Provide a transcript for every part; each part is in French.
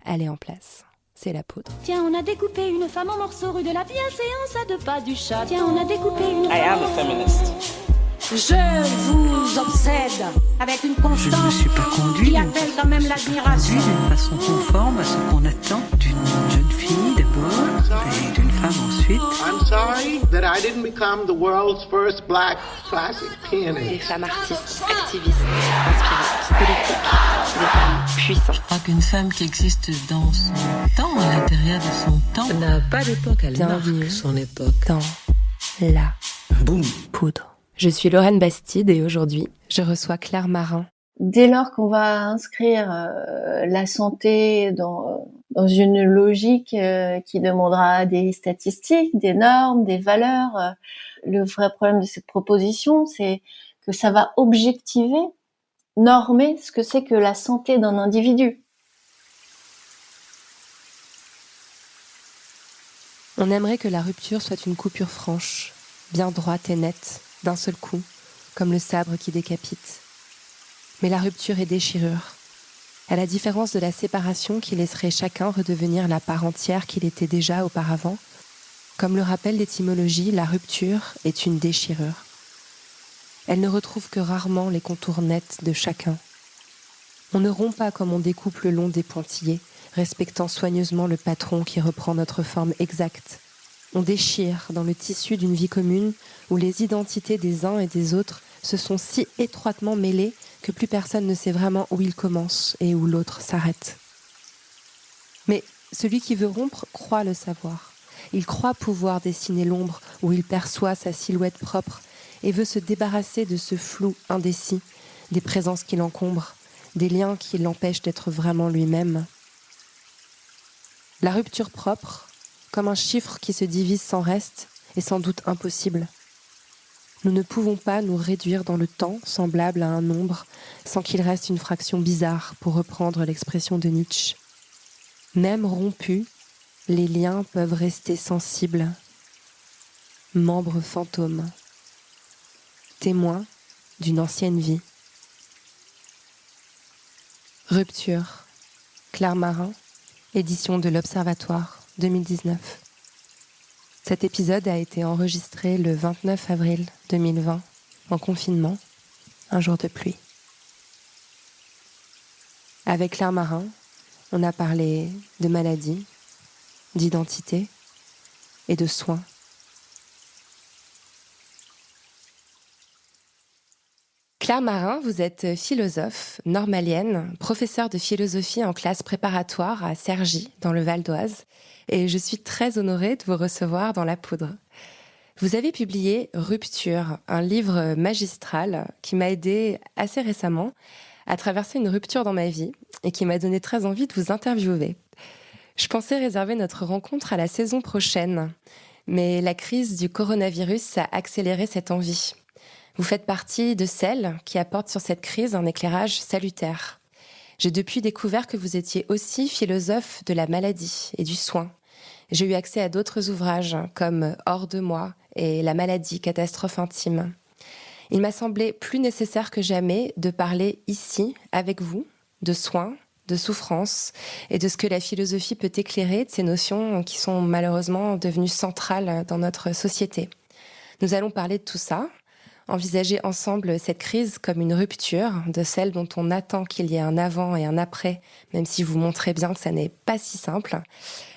elle est en place. C'est la poudre. Tiens, on a découpé une femme en morceaux rue de la bienséance à 2 pas du chat. Tiens, on a découpé une femme... I am a feminist. Je vous obsède avec une constance Je ne me suis pas conduit qui appelle quand même l'admiration. d'une façon conforme à ce qu'on attend d'une jeune fille d'abord et d'une femme ensuite. I'm sorry that I didn't become the world's first black classic pianist. Des femmes artistes, activistes, inspirantes, politiques, des femmes puissantes. Je crois qu'une femme qui existe dans son temps, à l'intérieur de son temps, n'a pas d'époque, elle Bienvenue marque son époque. dans la Boum. poudre. Je suis Lorraine Bastide et aujourd'hui, je reçois Claire Marin. Dès lors qu'on va inscrire la santé dans une logique qui demandera des statistiques, des normes, des valeurs, le vrai problème de cette proposition, c'est que ça va objectiver, normer ce que c'est que la santé d'un individu. On aimerait que la rupture soit une coupure franche, bien droite et nette, d'un seul coup, comme le sabre qui décapite. Mais la rupture est déchirure. À la différence de la séparation qui laisserait chacun redevenir la part entière qu'il était déjà auparavant, comme le rappelle l'étymologie, la rupture est une déchirure. Elle ne retrouve que rarement les contours nets de chacun. On ne rompt pas comme on découpe le long des pointillés, respectant soigneusement le patron qui reprend notre forme exacte. On déchire dans le tissu d'une vie commune où les identités des uns et des autres se sont si étroitement mêlées que plus personne ne sait vraiment où il commence et où l'autre s'arrête. Mais celui qui veut rompre croit le savoir. Il croit pouvoir dessiner l'ombre où il perçoit sa silhouette propre et veut se débarrasser de ce flou indécis, des présences qui l'encombrent, des liens qui l'empêchent d'être vraiment lui-même. La rupture propre, comme un chiffre qui se divise sans reste, est sans doute impossible. Nous ne pouvons pas nous réduire dans le temps, semblable à un nombre, sans qu'il reste une fraction bizarre, pour reprendre l'expression de Nietzsche. Même rompus, les liens peuvent rester sensibles. Membres fantômes. Témoins d'une ancienne vie. Rupture. Claire Marin, édition de l'Observatoire. 2019. Cet épisode a été enregistré le 29 avril 2020, en confinement, un jour de pluie. Avec Claire Marin, on a parlé de maladie, d'identité et de soins. Claire Marin, vous êtes philosophe, normalienne, professeure de philosophie en classe préparatoire à Cergy, dans le Val d'Oise, et je suis très honorée de vous recevoir dans La Poudre. Vous avez publié Rupture, un livre magistral qui m'a aidée assez récemment à traverser une rupture dans ma vie et qui m'a donné très envie de vous interviewer. Je pensais réserver notre rencontre à la saison prochaine, mais la crise du coronavirus a accéléré cette envie. Vous faites partie de celles qui apportent sur cette crise un éclairage salutaire. J'ai depuis découvert que vous étiez aussi philosophe de la maladie et du soin. J'ai eu accès à d'autres ouvrages comme Hors de moi et La maladie, catastrophe intime. Il m'a semblé plus nécessaire que jamais de parler ici, avec vous, de soins, de souffrance et de ce que la philosophie peut éclairer de ces notions qui sont malheureusement devenues centrales dans notre société. Nous allons parler de tout ça. Envisager ensemble cette crise comme une rupture de celle dont on attend qu'il y ait un avant et un après, même si vous montrez bien que ça n'est pas si simple.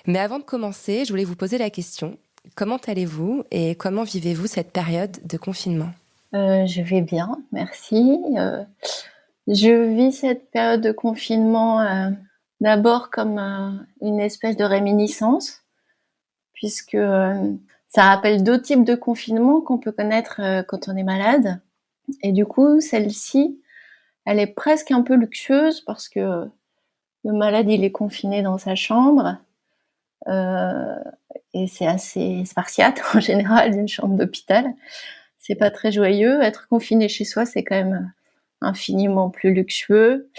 Mais avant de commencer, je voulais vous poser la question. Comment allez-vous et comment vivez-vous cette période de confinement ? Je vais bien, merci. Je vis cette période de confinement d'abord comme une espèce de réminiscence, puisque ça rappelle 2 types de confinement qu'on peut connaître quand on est malade. Et du coup, celle-ci, elle est presque un peu luxueuse parce que le malade, il est confiné dans sa chambre. Et c'est assez spartiate en général d'une chambre d'hôpital. C'est pas très joyeux. Être confiné chez soi, c'est quand même infiniment plus luxueux,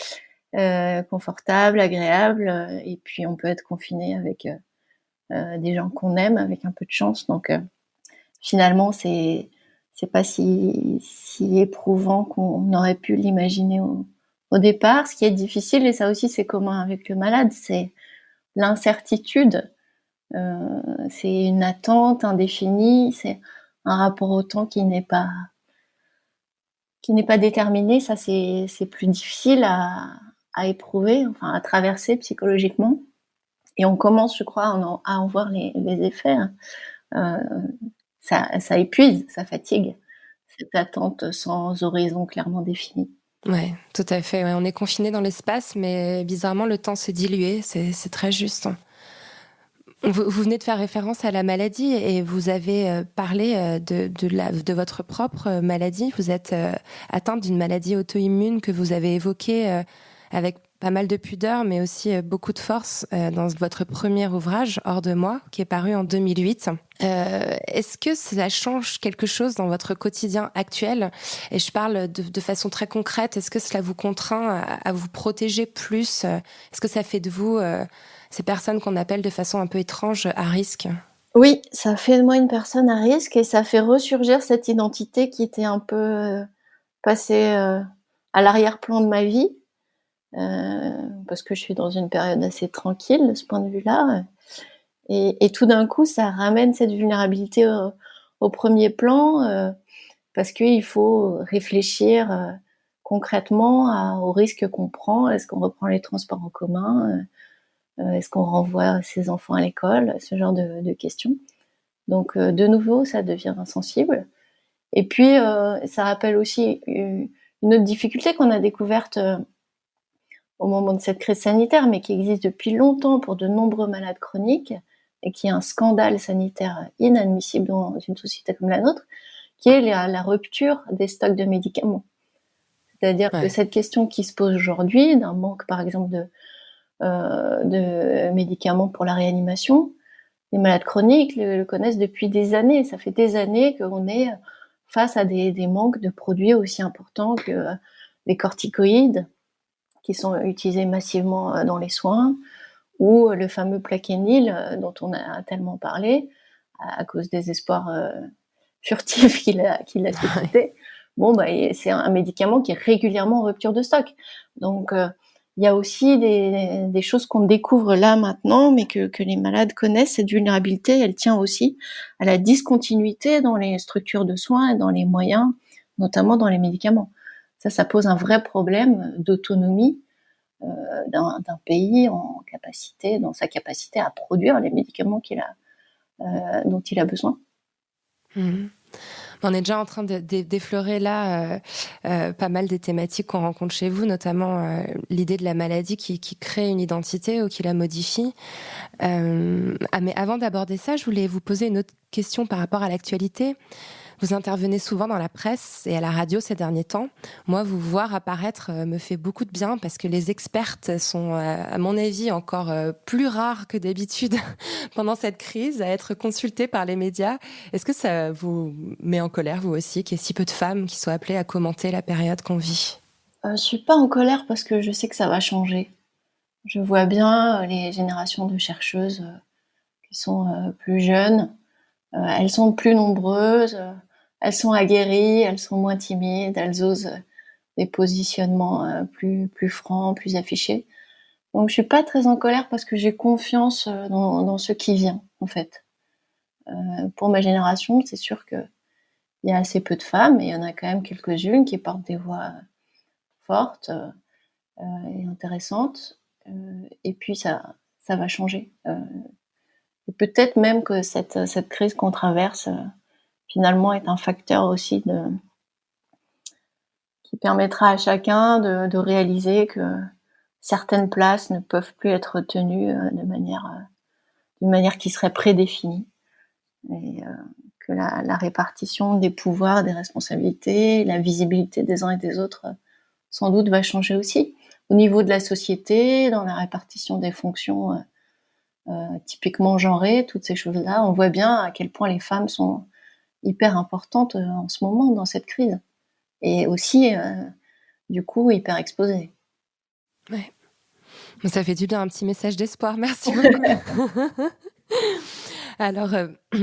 confortable, agréable. Et puis on peut être confiné avec des gens qu'on aime, avec un peu de chance. Donc finalement, c'est pas si éprouvant qu'on aurait pu l'imaginer au départ. Ce qui est difficile, et ça aussi c'est commun avec le malade, c'est l'incertitude, c'est une attente indéfinie, c'est un rapport au temps qui n'est pas déterminé. Ça, c'est plus difficile à éprouver, enfin à traverser psychologiquement. Et on commence, je crois, à en voir les effets. Ça épuise, ça fatigue, cette attente sans horizon clairement défini. Ouais, tout à fait. Ouais, on est confiné dans l'espace, mais bizarrement, le temps s'est dilué. C'est très juste. Vous venez de faire référence à la maladie et vous avez parlé de votre propre maladie. Vous êtes atteinte d'une maladie auto-immune que vous avez évoquée avec pas mal de pudeur, mais aussi beaucoup de force dans votre premier ouvrage, Hors de moi, qui est paru en 2008. Est-ce que ça change quelque chose dans votre quotidien actuel ? Et je parle de façon très concrète. Est-ce que cela vous contraint à vous protéger plus ? Est-ce que ça fait de vous ces personnes qu'on appelle de façon un peu étrange à risque ? Oui, ça fait de moi une personne à risque et ça fait ressurgir cette identité qui était un peu passée à l'arrière-plan de ma vie. Parce que je suis dans une période assez tranquille de ce point de vue-là. Et tout d'un coup, ça ramène cette vulnérabilité au premier plan parce qu'il faut réfléchir concrètement aux risques qu'on prend. Est-ce qu'on reprend les transports en commun ? Est-ce qu'on renvoie ses enfants à l'école ? Ce genre de questions. Donc, de nouveau, ça devient insensible. Et puis, ça rappelle aussi une autre difficulté qu'on a découverte au moment de cette crise sanitaire, mais qui existe depuis longtemps pour de nombreux malades chroniques, et qui est un scandale sanitaire inadmissible dans une société comme la nôtre, qui est la rupture des stocks de médicaments. C'est-à-dire que cette question qui se pose aujourd'hui, d'un manque par exemple de médicaments pour la réanimation, les malades chroniques le connaissent depuis des années. Ça fait des années qu'on est face à des manques de produits aussi importants que les corticoïdes, qui sont utilisés massivement dans les soins, ou le fameux Plaquenil dont on a tellement parlé à cause des espoirs furtifs qu'il a suscité. Bon, c'est un médicament qui est régulièrement en rupture de stock. Donc, il y a aussi des choses qu'on découvre là maintenant, mais que les malades connaissent. Cette vulnérabilité, elle tient aussi à la discontinuité dans les structures de soins et dans les moyens, notamment dans les médicaments. Ça pose un vrai problème d'autonomie d'un pays dans sa capacité à produire les médicaments dont il a besoin. Mmh. On est déjà en train d'effleurer là pas mal des thématiques qu'on rencontre chez vous, notamment l'idée de la maladie qui crée une identité ou qui la modifie. Mais avant d'aborder ça, je voulais vous poser une autre question par rapport à l'actualité. Vous intervenez souvent dans la presse et à la radio ces derniers temps. Moi, vous voir apparaître me fait beaucoup de bien parce que les expertes sont, à mon avis, encore plus rares que d'habitude pendant cette crise à être consultées par les médias. Est-ce que ça vous met en colère, vous aussi, qu'il y ait si peu de femmes qui soient appelées à commenter la période qu'on vit ? Je suis pas en colère parce que je sais que ça va changer. Je vois bien les générations de chercheuses qui sont plus jeunes. Elles sont plus nombreuses. Elles sont aguerries, elles sont moins timides, elles osent des positionnements plus francs, plus affichés. Donc je suis pas très en colère parce que j'ai confiance dans ce qui vient, en fait. Pour ma génération, c'est sûr qu'il y a assez peu de femmes, mais il y en a quand même quelques-unes qui portent des voix fortes et intéressantes. Et puis ça va changer. Et peut-être même que cette crise qu'on traverse finalement est un facteur aussi qui permettra à chacun de réaliser que certaines places ne peuvent plus être tenues d'une manière qui serait prédéfinie, et que la répartition des pouvoirs, des responsabilités, la visibilité des uns et des autres sans doute va changer aussi au niveau de la société, dans la répartition des fonctions typiquement genrées, toutes ces choses-là. On voit bien à quel point les femmes sont hyper importante en ce moment dans cette crise et aussi du coup hyper exposée. Ouais. Ça fait du bien, un petit message d'espoir, merci beaucoup. Alors,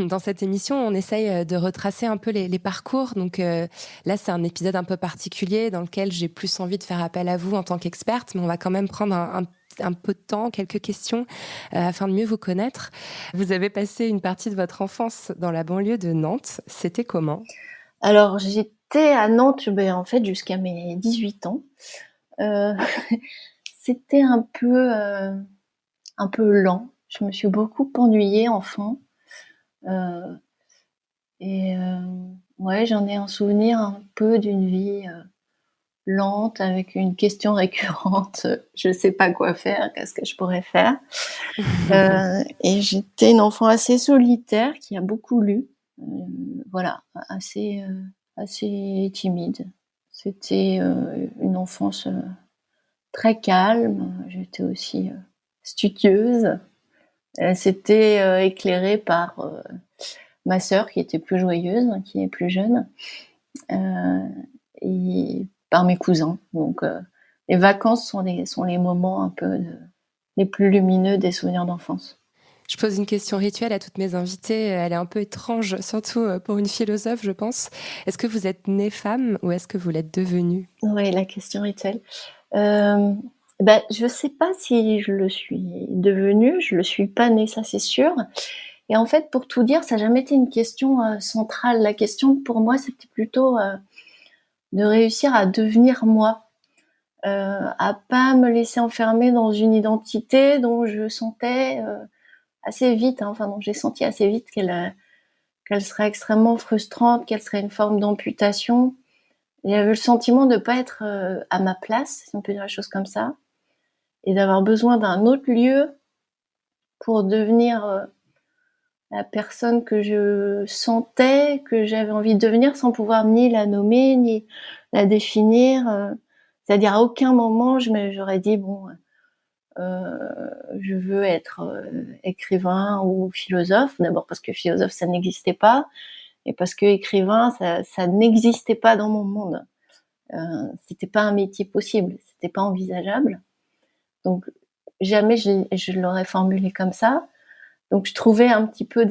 dans cette émission, on essaye de retracer un peu les parcours. Donc là, c'est un épisode un peu particulier dans lequel j'ai plus envie de faire appel à vous en tant qu'experte, mais on va quand même prendre un un peu de temps, quelques questions, afin de mieux vous connaître. Vous avez passé une partie de votre enfance dans la banlieue de Nantes. C'était comment? Alors, j'étais à Nantes, en fait, jusqu'à mes 18 ans. Euh, C'était un peu lent. Je me suis beaucoup ennuyée enfant. Euh, ouais, j'en ai un souvenir un peu d'une vie lente, avec une question récurrente. Je sais pas quoi faire, qu'est-ce que je pourrais faire? Et j'étais une enfant assez solitaire qui a beaucoup lu. Euh, voilà, assez timide. C'était une enfance très calme. J'étais aussi studieuse. C'était éclairé par ma sœur qui était plus joyeuse, qui est plus jeune, et par mes cousins. Donc les vacances sont les moments un peu les plus lumineux des souvenirs d'enfance. Je pose une question rituelle à toutes mes invitées. Elle est un peu étrange, surtout pour une philosophe, je pense. Est-ce que vous êtes née femme ou est-ce que vous l'êtes devenue? Oui, la question rituelle. Je sais pas si je le suis devenue, je le suis pas née, ça c'est sûr. Et en fait, pour tout dire, ça n'a jamais été une question centrale. La question pour moi, c'était plutôt de réussir à devenir moi, à pas me laisser enfermer dans une identité dont je sentais assez vite, dont j'ai senti assez vite qu'elle serait extrêmement frustrante, qu'elle serait une forme d'amputation. J'avais le sentiment de pas être à ma place, si on peut dire la chose comme ça, et d'avoir besoin d'un autre lieu pour devenir la personne que je sentais, que j'avais envie de devenir, sans pouvoir ni la nommer, ni la définir. C'est-à-dire, à aucun moment, j'aurais dit, je veux être écrivain ou philosophe. D'abord parce que philosophe, ça n'existait pas, et parce que écrivain, ça n'existait pas dans mon monde. C'était pas un métier possible, c'était pas envisageable. Donc, jamais je l'aurais formulé comme ça. Donc, je trouvais un petit peu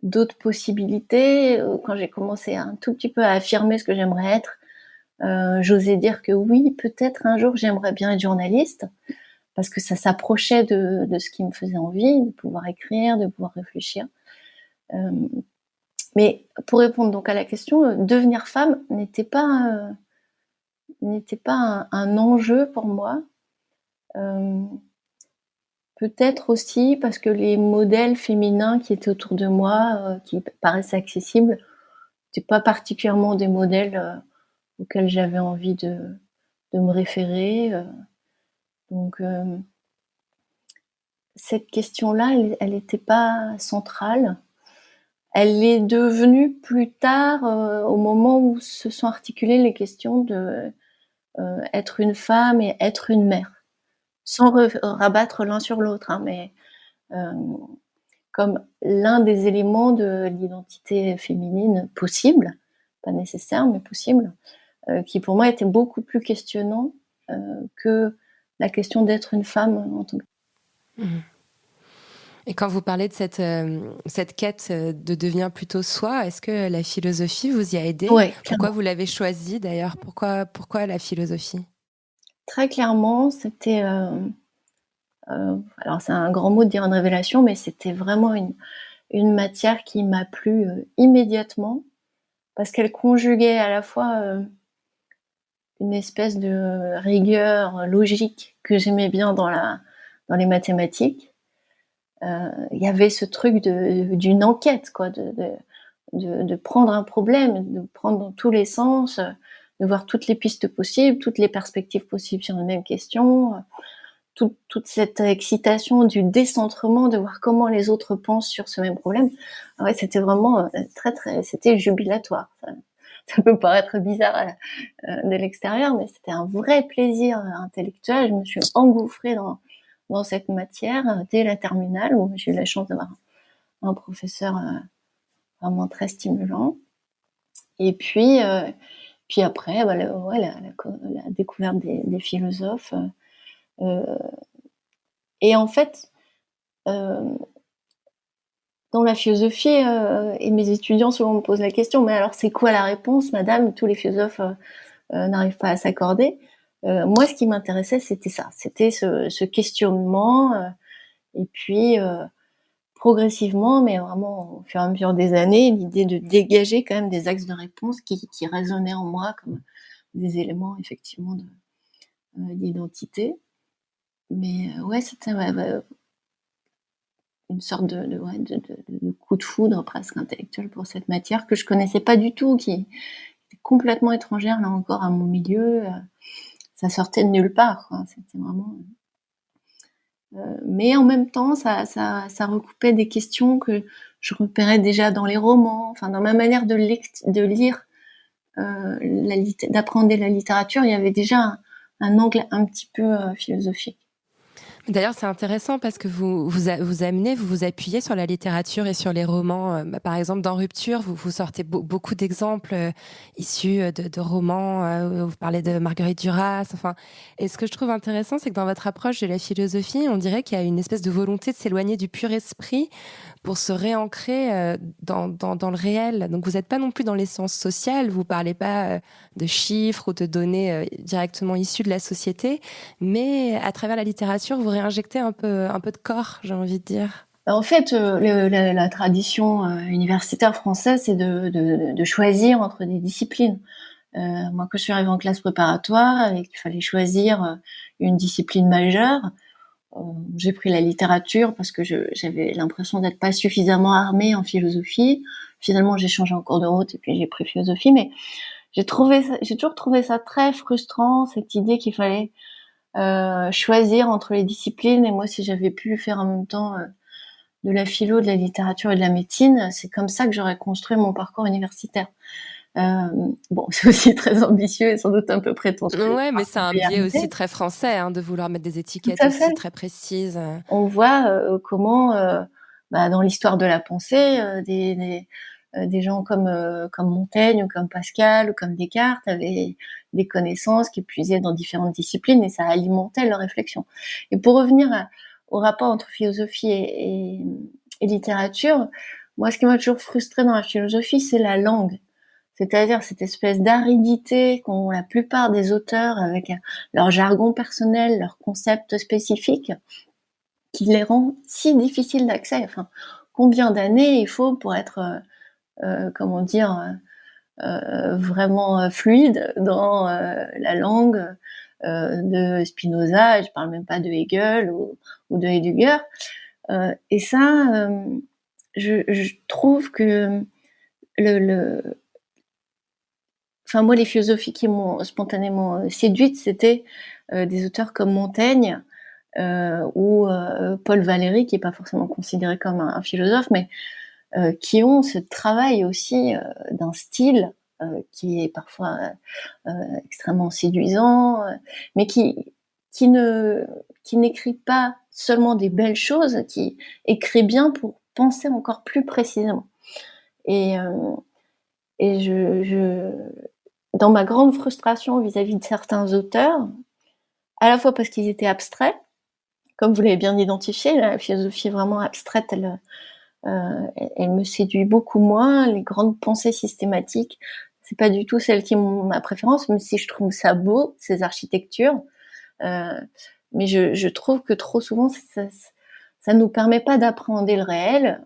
d'autres possibilités. Quand j'ai commencé un tout petit peu à affirmer ce que j'aimerais être, j'osais dire que oui, peut-être un jour j'aimerais bien être journaliste, parce que ça s'approchait de ce qui me faisait envie, de pouvoir écrire, de pouvoir réfléchir. Mais pour répondre donc à la question, devenir femme n'était pas un enjeu pour moi. Peut-être aussi parce que les modèles féminins qui étaient autour de moi, qui paraissaient accessibles, n'étaient pas particulièrement des modèles auxquels j'avais envie de me référer. Donc, cette question-là, elle n'était pas centrale. Elle est devenue plus tard, au moment où se sont articulées les questions de être une femme et être une mère. Sans rabattre l'un sur l'autre, mais comme l'un des éléments de l'identité féminine possible, pas nécessaire, mais possible, qui pour moi était beaucoup plus questionnant que la question d'être une femme en tant que... Et quand vous parlez de cette quête de devenir plutôt soi, est-ce que la philosophie vous y a aidé? Ouais, pourquoi vous l'avez choisie d'ailleurs? Pourquoi la philosophie? Très clairement, c'était... alors c'est un grand mot de dire une révélation, mais c'était vraiment une matière qui m'a plu immédiatement, parce qu'elle conjuguait à la fois une espèce de rigueur logique que j'aimais bien dans les mathématiques. Il y avait ce truc d'une enquête, quoi, de prendre un problème, de prendre dans tous les sens, de voir toutes les pistes possibles, toutes les perspectives possibles sur une même question, toute cette excitation du décentrement, de voir comment les autres pensent sur ce même problème. Ouais, c'était vraiment c'était jubilatoire. Ça peut paraître bizarre de l'extérieur, mais c'était un vrai plaisir intellectuel. Je me suis engouffrée dans cette matière dès la terminale, où j'ai eu la chance d'avoir un professeur vraiment très stimulant. Et puis après, la découverte des philosophes. Et en fait, dans la philosophie, et mes étudiants souvent me posent la question, mais alors c'est quoi la réponse, madame? Tous les philosophes n'arrivent pas à s'accorder. Moi, ce qui m'intéressait, c'était ça. C'était ce questionnement, et puis, progressivement, mais vraiment au fur et à mesure des années, l'idée de dégager quand même des axes de réponse qui résonnaient en moi comme des éléments effectivement d'identité. Mais ouais, c'était une sorte de coup de foudre presque intellectuel pour cette matière que je connaissais pas du tout, qui était complètement étrangère là encore à mon milieu. Ça sortait de nulle part, quoi. C'était vraiment. Mais en même temps, ça recoupait des questions que je repérais déjà dans les romans, enfin dans ma manière de lire, d'apprendre la littérature, il y avait déjà un angle un petit peu philosophique. D'ailleurs, c'est intéressant parce que vous vous appuyez sur la littérature et sur les romans. Par exemple, dans Rupture, vous sortez beaucoup d'exemples issus de romans. Vous parlez de Marguerite Duras. Enfin, et ce que je trouve intéressant, c'est que dans votre approche de la philosophie, on dirait qu'il y a une espèce de volonté de s'éloigner du pur esprit pour se réancrer dans le réel. Donc, vous n'êtes pas non plus dans les sciences sociales. Vous parlez pas de chiffres ou de données directement issues de la société, mais à travers la littérature, vous réinjectez un peu de corps, j'ai envie de dire. En fait, la tradition universitaire française, c'est de choisir entre des disciplines. Moi, quand je suis arrivée en classe préparatoire et qu'il fallait choisir une discipline majeure, j'ai pris la littérature parce que j'avais l'impression d'être pas suffisamment armée en philosophie. Finalement, j'ai changé en cours de route et puis j'ai pris philosophie, mais j'ai toujours trouvé ça très frustrant, cette idée qu'il fallait choisir entre les disciplines. Et moi, si j'avais pu faire en même temps de la philo, de la littérature et de la médecine, c'est comme ça que j'aurais construit mon parcours universitaire. Bon, c'est aussi très ambitieux et sans doute un peu prétentieux. Ouais, mais c'est un biais aussi très français, hein, de vouloir mettre des étiquettes Tout à aussi fait. très précises. On voit comment, dans l'histoire de la pensée, des gens comme Montaigne ou comme Pascal ou comme Descartes avaient des connaissances qui puisaient dans différentes disciplines et ça alimentait leur réflexion. Et pour revenir au rapport entre philosophie et littérature, moi, ce qui m'a toujours frustrée dans la philosophie, c'est la langue. C'est-à-dire cette espèce d'aridité qu'ont la plupart des auteurs avec leur jargon personnel, leurs concepts spécifiques, qui les rend si difficiles d'accès. Enfin, combien d'années il faut pour être, comment dire, vraiment fluide dans la langue de Spinoza, je parle même pas de Hegel ou de Heidegger. Et ça, je trouve que enfin moi les philosophies qui m'ont spontanément séduite, c'était des auteurs comme Montaigne ou Paul Valéry, qui est pas forcément considéré comme un philosophe, mais qui ont ce travail aussi d'un style qui est parfois extrêmement séduisant, mais qui n'écrit pas seulement des belles choses, qui écrit bien pour penser encore plus précisément. Et dans ma grande frustration vis-à-vis de certains auteurs, à la fois parce qu'ils étaient abstraits, comme vous l'avez bien identifié, la philosophie vraiment abstraite, elle me séduit beaucoup moins. Les grandes pensées systématiques, c'est pas du tout celles qui ont ma préférence, même si je trouve ça beau, ces architectures. Mais je trouve que trop souvent, ça nous permet pas d'appréhender le réel,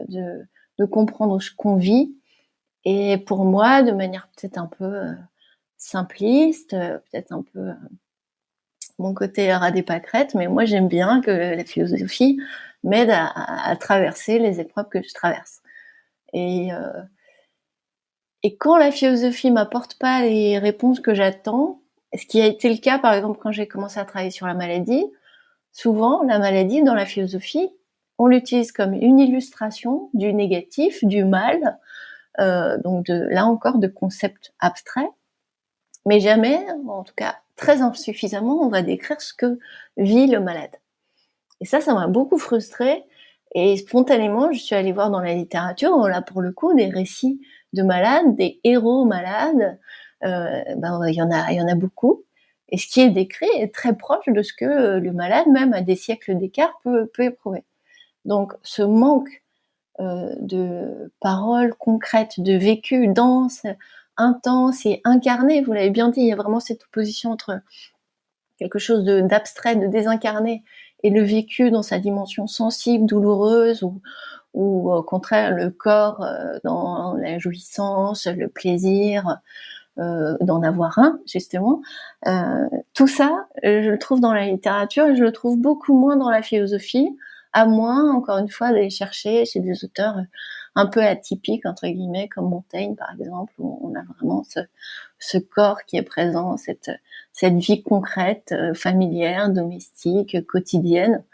de comprendre ce qu'on vit. Et pour moi, de manière peut-être un peu simpliste, peut-être un peu mon côté rat des pâquerettes, mais moi j'aime bien que la philosophie m'aide à traverser les épreuves que je traverse. Et quand la philosophie m'apporte pas les réponses que j'attends, ce qui a été le cas par exemple quand j'ai commencé à travailler sur la maladie, souvent la maladie dans la philosophie, on l'utilise comme une illustration du négatif, du mal, donc là encore de concepts abstraits, mais jamais, en tout cas très insuffisamment, on va décrire ce que vit le malade. Et ça m'a beaucoup frustrée. Et spontanément, je suis allée voir dans la littérature, là pour le coup, des récits de malades, des héros malades. Il y en a beaucoup. Et ce qui est décrit est très proche de ce que le malade, même à des siècles d'écart, peut éprouver. Donc, ce manque de paroles concrètes, de vécu intense et incarné. Vous l'avez bien dit, il y a vraiment cette opposition entre quelque chose d'abstrait, de désincarné, et le vécu dans sa dimension sensible, douloureuse, ou au contraire le corps dans la jouissance, le plaisir d'en avoir un, justement. Tout ça, je le trouve dans la littérature et je le trouve beaucoup moins dans la philosophie, à moins, encore une fois, d'aller chercher chez des auteurs un peu atypiques, entre guillemets, comme Montaigne, par exemple, où on a vraiment ce corps qui est présent, cette vie concrète, familière, domestique, quotidienne,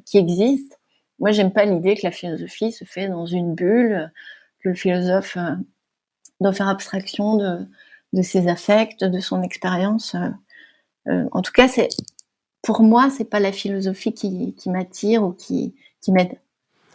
qui existe. Moi, j'aime pas l'idée que la philosophie se fait dans une bulle, que le philosophe doit faire abstraction de ses affects, de son expérience. En tout cas, pour moi, c'est pas la philosophie qui m'attire ou qui m'aide.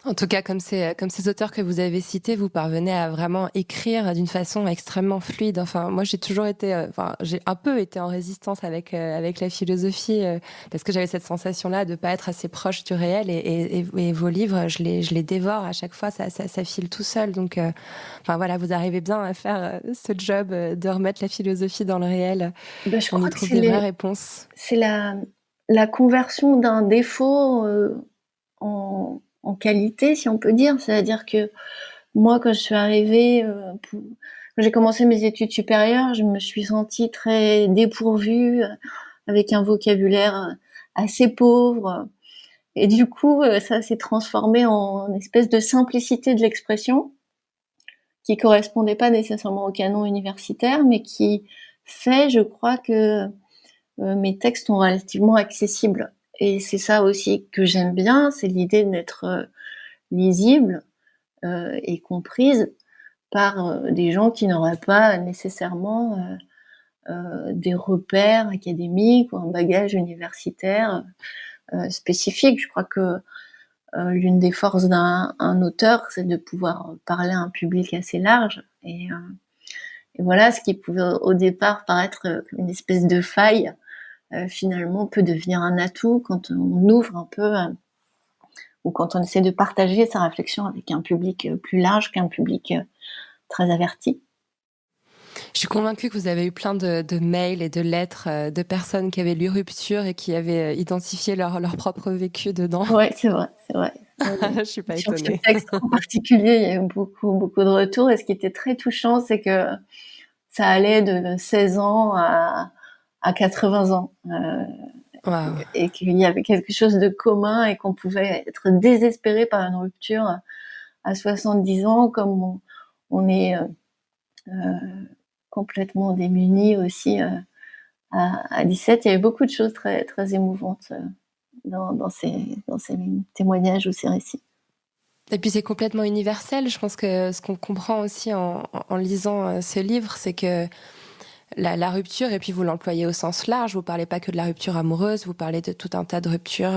En tout cas, comme ces auteurs que vous avez cités, vous parvenez à vraiment écrire d'une façon extrêmement fluide. Enfin, moi, j'ai toujours été, j'ai un peu été en résistance avec la philosophie parce que j'avais cette sensation-là de pas être assez proche du réel. Et vos livres, je les dévore à chaque fois. Ça file tout seul. Donc, voilà, vous arrivez bien à faire ce job de remettre la philosophie dans le réel. Je On crois y que trouve des vraies réponses. C'est la conversion d'un défaut en qualité, si on peut dire. C'est-à-dire que moi, quand je suis arrivée, quand j'ai commencé mes études supérieures, je me suis sentie très dépourvue, avec un vocabulaire assez pauvre. Et du coup, ça s'est transformé en une espèce de simplicité de l'expression qui correspondait pas nécessairement au canon universitaire, mais qui fait, je crois, que mes textes sont relativement accessibles. Et c'est ça aussi que j'aime bien, c'est l'idée d'être lisible et comprise par des gens qui n'auraient pas nécessairement des repères académiques ou un bagage universitaire spécifique. Je crois que l'une des forces d'un auteur, c'est de pouvoir parler à un public assez large. Et voilà, ce qui pouvait au départ paraître une espèce de faille, finalement peut devenir un atout quand on ouvre un peu ou quand on essaie de partager sa réflexion avec un public plus large qu'un public très averti. Je suis convaincue que vous avez eu plein de mails et de lettres de personnes qui avaient lu Rupture et qui avaient identifié leur propre vécu dedans. Ouais, c'est vrai. Je suis pas étonnée. Sur ce texte en particulier, il y a eu beaucoup de retours. Et ce qui était très touchant, c'est que ça allait de 16 ans à 80 ans. Wow. Et qu'il y avait quelque chose de commun et qu'on pouvait être désespéré par une rupture à 70 ans, comme on est complètement démunis aussi à 17. Il y avait beaucoup de choses très, très émouvantes dans ces témoignages ou ces récits. Et puis c'est complètement universel. Je pense que ce qu'on comprend aussi en lisant ce livre, c'est que la rupture, et puis vous l'employez au sens large, vous parlez pas que de la rupture amoureuse, vous parlez de tout un tas de ruptures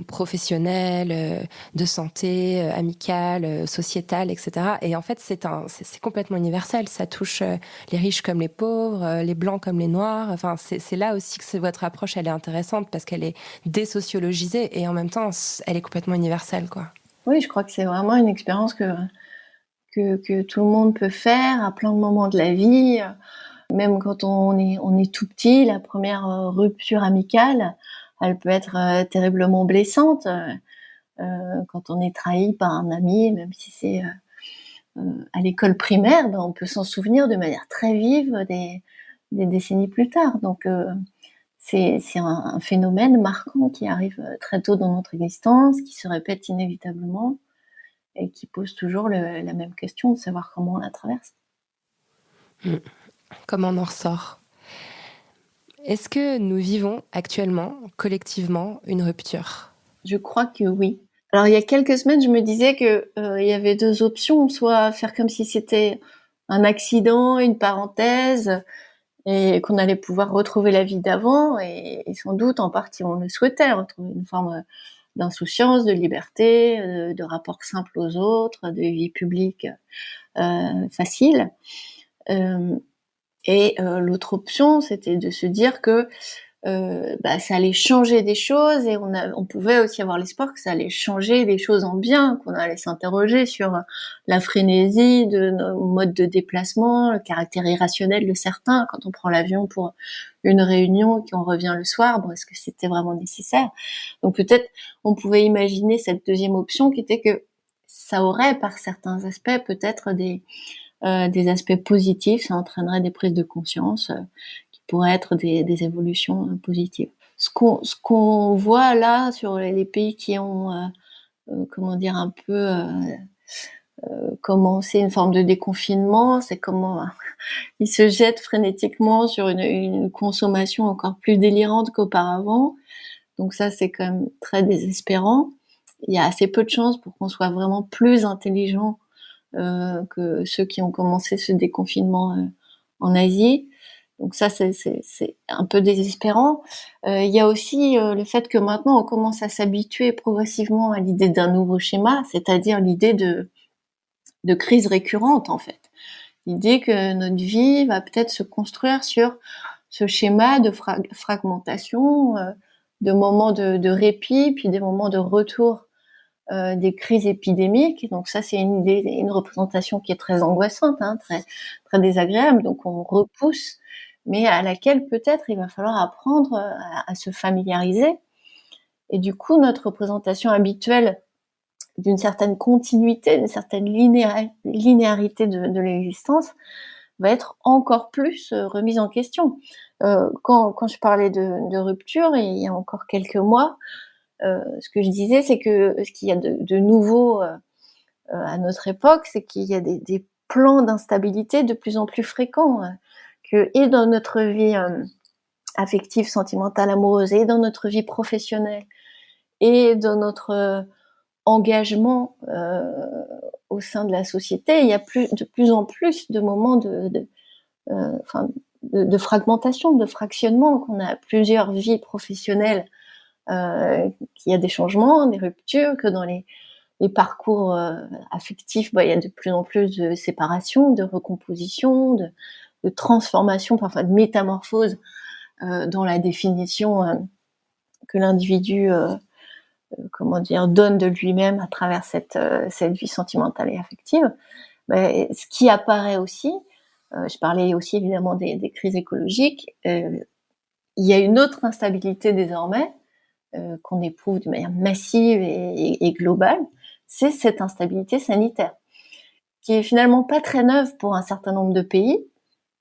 professionnelles, de santé, amicales, sociétales, etc. Et en fait, c'est complètement universel. Ça touche les riches comme les pauvres, les blancs comme les noirs. Enfin, c'est là aussi que votre approche, elle est intéressante parce qu'elle est désociologisée et en même temps, elle est complètement universelle, quoi. Oui, je crois que c'est vraiment une expérience que tout le monde peut faire à plein de moments de la vie. Même quand on est tout petit, la première rupture amicale, elle peut être terriblement blessante. Quand on est trahi par un ami, même si c'est à l'école primaire, on peut s'en souvenir de manière très vive des décennies plus tard. Donc c'est un phénomène marquant qui arrive très tôt dans notre existence, qui se répète inévitablement et qui pose toujours la même question de savoir comment on la traverse. Comment on en ressort? Est-ce que nous vivons actuellement, collectivement, une rupture? Je crois que oui. Alors, il y a quelques semaines, je me disais que il y avait deux options, soit faire comme si c'était un accident, une parenthèse, et qu'on allait pouvoir retrouver la vie d'avant, et sans doute, en partie, on le souhaitait, retrouver une forme d'insouciance, de liberté, de rapport simple aux autres, de vie publique facile. Et l'autre option, c'était de se dire que ça allait changer des choses et on pouvait aussi avoir l'espoir que ça allait changer des choses en bien, qu'on allait s'interroger sur la frénésie de nos modes de déplacement, le caractère irrationnel de certains quand on prend l'avion pour une réunion et qu'on revient le soir. Bon, est-ce que c'était vraiment nécessaire? Donc peut-être on pouvait imaginer cette deuxième option qui était que ça aurait par certains aspects peut-être des aspects positifs, ça entraînerait des prises de conscience qui pourraient être des évolutions positives. Ce qu'on voit là sur les pays qui ont comment dire un peu commencé une forme de déconfinement, c'est comment ils se jettent frénétiquement sur une consommation encore plus délirante qu'auparavant. Donc ça, c'est quand même très désespérant. Il y a assez peu de chances pour qu'on soit vraiment plus intelligent que ceux qui ont commencé ce déconfinement en Asie. Donc ça, c'est un peu désespérant. Il y a aussi le fait que maintenant, on commence à s'habituer progressivement à l'idée d'un nouveau schéma, c'est-à-dire l'idée de crise récurrente, en fait. L'idée que notre vie va peut-être se construire sur ce schéma de fragmentation, de moments de répit, puis des moments de retour des crises épidémiques. Donc ça, c'est une représentation qui est très angoissante, très, très désagréable. Donc on repousse, mais à laquelle peut-être il va falloir apprendre à se familiariser. Et du coup, notre représentation habituelle d'une certaine continuité, d'une certaine linéarité de l'existence va être encore plus remise en question. Quand je parlais de rupture, il y a encore quelques mois, ce que je disais, c'est que ce qu'il y a de nouveau à notre époque, c'est qu'il y a des plans d'instabilité de plus en plus fréquents, et dans notre vie affective, sentimentale, amoureuse, et dans notre vie professionnelle, et dans notre engagement au sein de la société, il y a de plus en plus de moments de fragmentation, de fractionnement, qu'on a plusieurs vies professionnelles, qu'il y a des changements, des ruptures, que dans les parcours affectifs, il y a de plus en plus de séparation, de recomposition, de transformation, parfois de métamorphose dans la définition que l'individu donne de lui-même à travers cette vie sentimentale et affective. Ce qui apparaît aussi, je parlais aussi évidemment des crises écologiques, il y a une autre instabilité désormais qu'on éprouve de manière massive et globale, c'est cette instabilité sanitaire, qui est finalement pas très neuve pour un certain nombre de pays,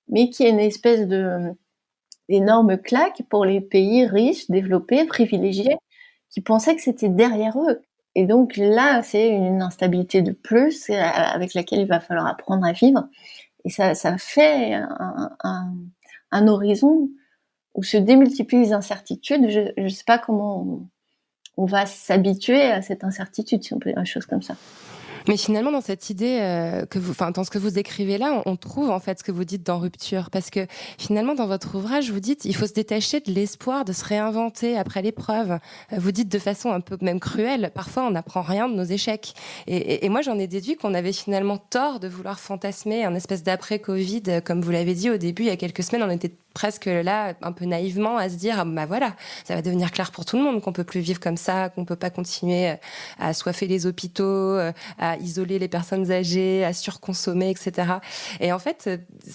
mais qui est une espèce d'énorme claque pour les pays riches, développés, privilégiés, qui pensaient que c'était derrière eux. Et donc là, c'est une instabilité de plus avec laquelle il va falloir apprendre à vivre. Et ça fait un horizon où se démultiplient les incertitudes. Je ne sais pas comment on va s'habituer à cette incertitude, si on peut dire une chose comme ça. Mais finalement, dans cette idée dans ce que vous écrivez là, on trouve en fait ce que vous dites dans Rupture, parce que finalement, dans votre ouvrage, vous dites il faut se détacher de l'espoir de se réinventer après l'épreuve. Vous dites de façon un peu même cruelle, parfois on n'apprend rien de nos échecs. Et moi, j'en ai déduit qu'on avait finalement tort de vouloir fantasmer un espèce d'après-Covid, comme vous l'avez dit au début, il y a quelques semaines, on était presque là, un peu naïvement, à se dire voilà, ça va devenir clair pour tout le monde qu'on peut plus vivre comme ça, qu'on peut pas continuer à assoiffer les hôpitaux, à isoler les personnes âgées, à surconsommer, etc. Et en fait,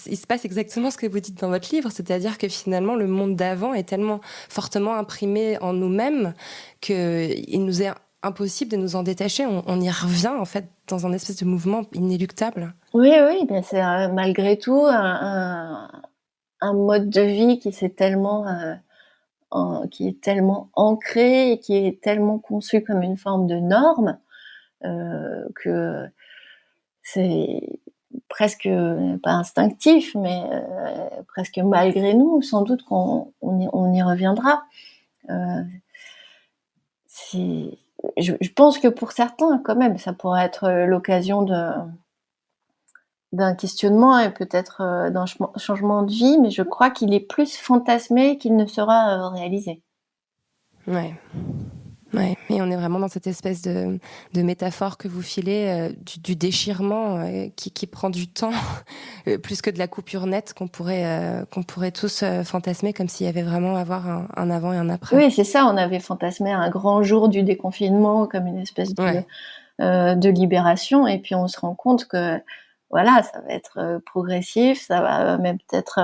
il se passe exactement ce que vous dites dans votre livre, c'est-à-dire que finalement, le monde d'avant est tellement fortement imprimé en nous-mêmes qu'il nous est impossible de nous en détacher. On y revient, en fait, dans un espèce de mouvement inéluctable. Oui, c'est malgré tout un mode de vie qui est tellement ancré et qui est tellement conçu comme une forme de norme que c'est presque pas instinctif, mais presque malgré nous, sans doute qu'on y reviendra. Je pense que pour certains, quand même, ça pourrait être l'occasion d'un questionnement et peut-être d'un changement de vie, mais je crois qu'il est plus fantasmé qu'il ne sera réalisé. Ouais. Ouais, et on est vraiment dans cette espèce de métaphore que vous filez du déchirement qui prend du temps, plus que de la coupure nette qu'on pourrait tous fantasmer comme s'il y avait vraiment à avoir un avant et un après. Oui, c'est ça, on avait fantasmé un grand jour du déconfinement comme une espèce Ouais. de libération, et puis on se rend compte que voilà, ça va être progressif, ça va même peut-être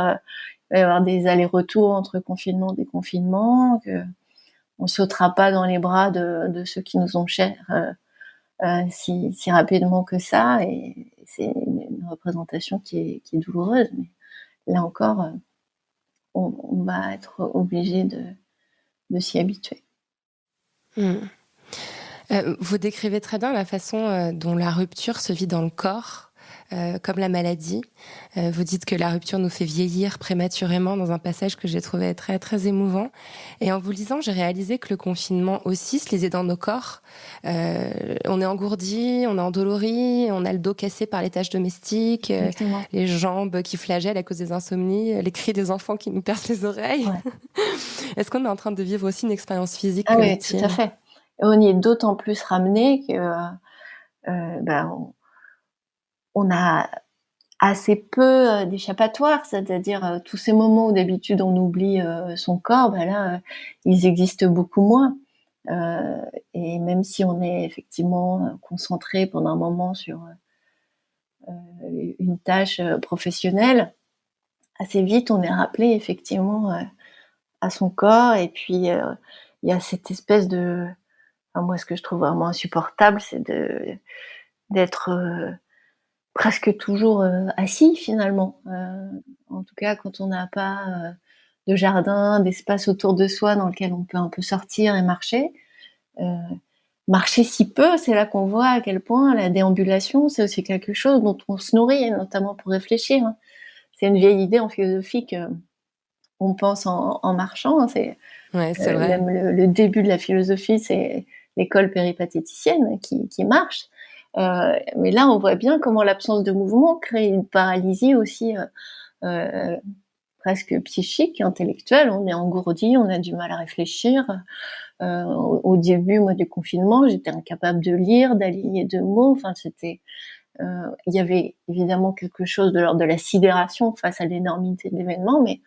il va y avoir des allers-retours entre confinement et déconfinement, que on sautera pas dans les bras de ceux qui nous ont chers si rapidement que ça, et c'est une représentation qui est douloureuse, mais là encore, on va être obligé de s'y habituer. Mm. Vous décrivez très bien la façon dont la rupture se vit dans le corps, comme la maladie. Vous dites que la rupture nous fait vieillir prématurément dans un passage que j'ai trouvé très, très émouvant. Et en vous lisant, j'ai réalisé que le confinement aussi se lisait dans nos corps. On est engourdi, on est endolori, on a le dos cassé par les tâches domestiques, Exactement. les jambes qui flagellent à cause des insomnies, les cris des enfants qui nous percent les oreilles. Ouais. Est-ce qu'on est en train de vivre aussi une expérience physique Ah oui, tout collective? à fait. Et on y est d'autant plus ramené que on a assez peu d'échappatoires, c'est-à-dire tous ces moments où d'habitude on oublie son corps, ben là, ils existent beaucoup moins. Et même si on est effectivement concentré pendant un moment sur une tâche professionnelle, assez vite on est rappelé effectivement à son corps. Et puis il y a cette espèce de, enfin, moi ce que je trouve vraiment insupportable, c'est d'être presque toujours assis finalement. En tout cas, quand on n'a pas de jardin, d'espace autour de soi dans lequel on peut un peu sortir et marcher. Euh, Marcher si peu, c'est là qu'on voit à quel point la déambulation, c'est aussi quelque chose dont on se nourrit, notamment pour réfléchir. C'est une vieille idée en philosophie qu'on pense en marchant. C'est Ouais, c'est vrai. même le début de la philosophie, c'est l'école péripatéticienne qui marche. Mais là, on voit bien comment l'absence de mouvement crée une paralysie aussi presque psychique, intellectuelle. On est engourdi, on a du mal à réfléchir. Au début, moi, du confinement, j'étais incapable de lire, d'aligner deux mots. Enfin, il y avait évidemment quelque chose de l'ordre de la sidération face à l'énormité de l'événement, mais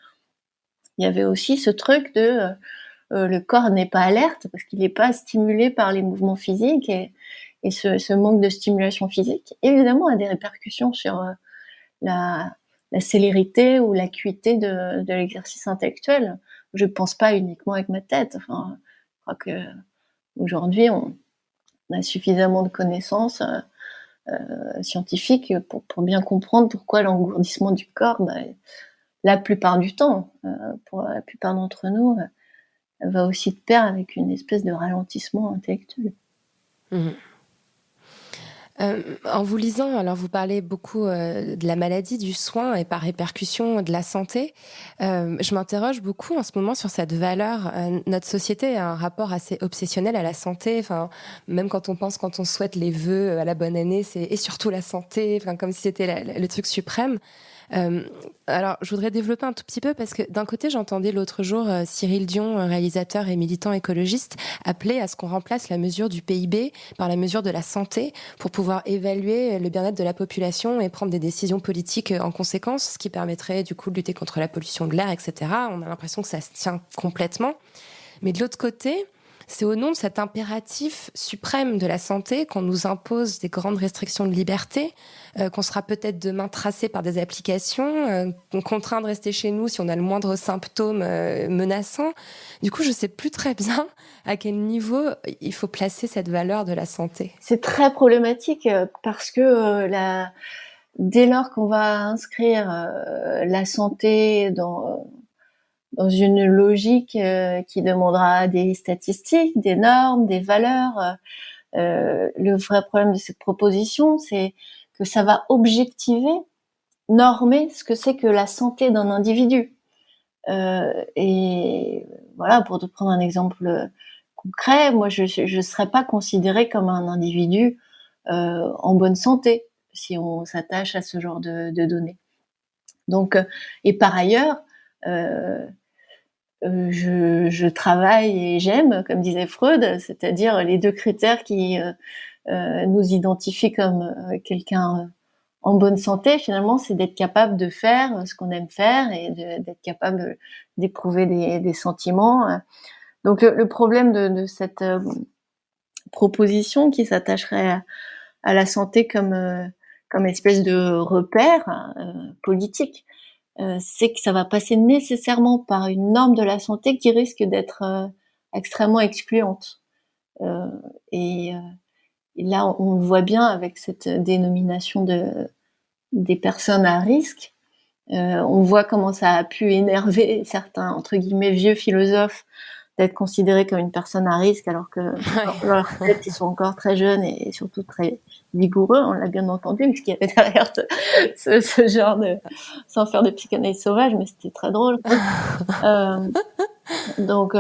il y avait aussi ce truc de le corps n'est pas alerte parce qu'il n'est pas stimulé par les mouvements physiques, et ce manque de stimulation physique, évidemment, a des répercussions sur la célérité ou l'acuité de l'exercice intellectuel. Je ne pense pas uniquement avec ma tête. Enfin, je crois que aujourd'hui, on a suffisamment de connaissances scientifiques pour bien comprendre pourquoi l'engourdissement du corps, la plupart du temps, pour la plupart d'entre nous, va aussi de pair avec une espèce de ralentissement intellectuel. Mmh. En vous lisant, alors vous parlez beaucoup de la maladie, du soin et par répercussion de la santé. Je m'interroge beaucoup en ce moment sur cette valeur. Notre société a un rapport assez obsessionnel à la santé. Enfin, même quand on souhaite les vœux à la bonne année, et surtout la santé, enfin, comme si c'était le truc suprême. Alors, je voudrais développer un tout petit peu parce que d'un côté, j'entendais l'autre jour Cyril Dion, réalisateur et militant écologiste, appeler à ce qu'on remplace la mesure du PIB par la mesure de la santé pour pouvoir évaluer le bien-être de la population et prendre des décisions politiques en conséquence, ce qui permettrait du coup de lutter contre la pollution de l'air, etc. On a l'impression que ça se tient complètement. Mais de l'autre côté, c'est au nom de cet impératif suprême de la santé qu'on nous impose des grandes restrictions de liberté, qu'on sera peut-être demain tracé par des applications, contraint de rester chez nous si on a le moindre symptôme menaçant. Du coup, je ne sais plus très bien à quel niveau il faut placer cette valeur de la santé. C'est très problématique parce que dès lors qu'on va inscrire la santé dans une logique qui demandera des statistiques, des normes, des valeurs, le vrai problème de cette proposition, c'est que ça va objectiver, normer ce que c'est que la santé d'un individu. Et voilà, pour te prendre un exemple concret, moi je serais pas considérée comme un individu en bonne santé si on s'attache à ce genre de données. Donc, et par ailleurs, je travaille et j'aime, comme disait Freud, c'est-à-dire les 2 critères qui nous identifient comme quelqu'un en bonne santé. Finalement, c'est d'être capable de faire ce qu'on aime faire et d'être capable d'éprouver des sentiments. Donc le problème de cette proposition qui s'attacherait à la santé comme espèce de repère politique, c'est que ça va passer nécessairement par une norme de la santé qui risque d'être extrêmement excluante. Euh, et, euh, et là, on voit bien avec cette dénomination des personnes à risque. On voit comment ça a pu énerver certains, entre guillemets, vieux philosophes d'être considérés comme une personne à risque alors que dans leur tête, ils sont encore très jeunes et surtout très vigoureux. On l'a bien entendu, parce qu'il y avait derrière ce genre de... sans faire de psychanalyse sauvage, mais c'était très drôle. Donc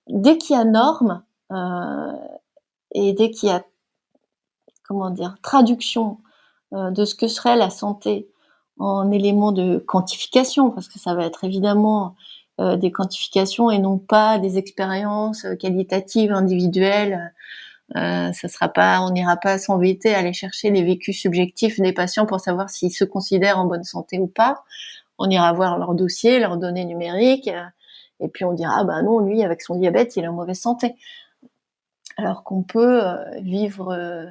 dès qu'il y a norme et dès qu'il y a, comment dire, traduction de ce que serait la santé en éléments de quantification, parce que ça va être évidemment des quantifications et non pas des expériences qualitatives individuelles. Ça sera pas, on n'ira pas s'embêter à aller chercher les vécus subjectifs des patients pour savoir s'ils se considèrent en bonne santé ou pas. On ira voir leur dossier, leurs données numériques, et puis on dira ah bah non, lui avec son diabète, il est en mauvaise santé. Alors qu'on peut vivre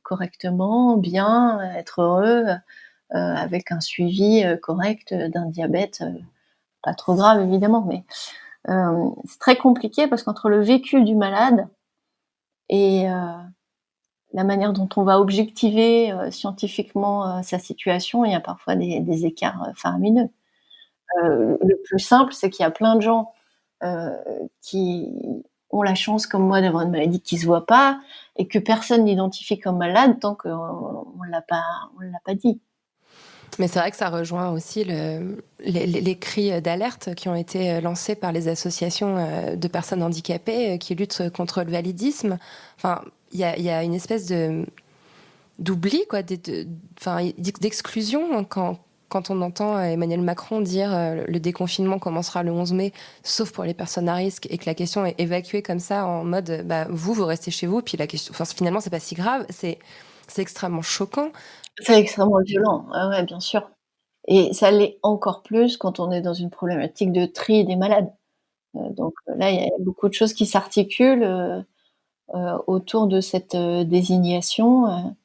correctement, bien, être heureux avec un suivi correct d'un diabète, pas trop grave évidemment, mais c'est très compliqué parce qu'entre le vécu du malade et la manière dont on va objectiver scientifiquement sa situation, il y a parfois des écarts faramineux. Le plus simple, c'est qu'il y a plein de gens qui ont la chance, comme moi, d'avoir une maladie qui se voit pas et que personne n'identifie comme malade tant qu'on l'a pas dit. Mais c'est vrai que ça rejoint aussi les cris d'alerte qui ont été lancés par les associations de personnes handicapées qui luttent contre le validisme. Enfin, il y a une espèce d'oubli, quoi, d'exclusion quand on entend Emmanuel Macron dire le déconfinement commencera le 11 mai, sauf pour les personnes à risque, et que la question est évacuée comme ça en mode vous restez chez vous, puis la question, enfin, finalement c'est pas si grave, c'est extrêmement choquant. C'est extrêmement violent, ouais, bien sûr. Et ça l'est encore plus quand on est dans une problématique de tri des malades. Donc là, il y a beaucoup de choses qui s'articulent autour de cette désignation.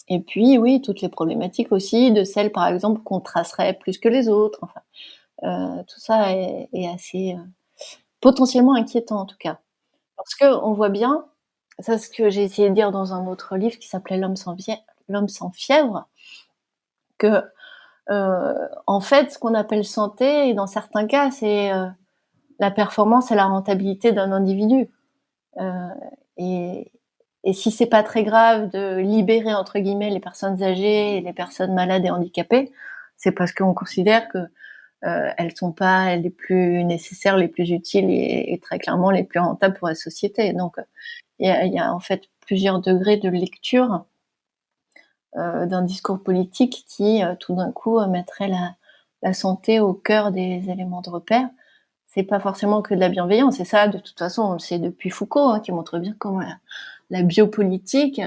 Et puis, oui, toutes les problématiques aussi de celles, par exemple, qu'on tracerait plus que les autres. Enfin, tout ça est assez potentiellement inquiétant, en tout cas. Parce qu'on voit bien, ça c'est ce que j'ai essayé de dire dans un autre livre qui s'appelait L'homme sans fièvre, que en fait, ce qu'on appelle santé, et dans certains cas, c'est la performance et la rentabilité d'un individu. Et si c'est pas très grave de libérer entre guillemets les personnes âgées et les personnes malades et handicapées, c'est parce qu'on considère que elles sont pas les plus nécessaires, les plus utiles et très clairement les plus rentables pour la société. Donc il y a en fait plusieurs degrés de lecture d'un discours politique qui tout d'un coup mettrait la santé au cœur des éléments de repère. C'est pas forcément que de la bienveillance, et ça de toute façon on le sait depuis Foucault, qui montre bien comment la biopolitique,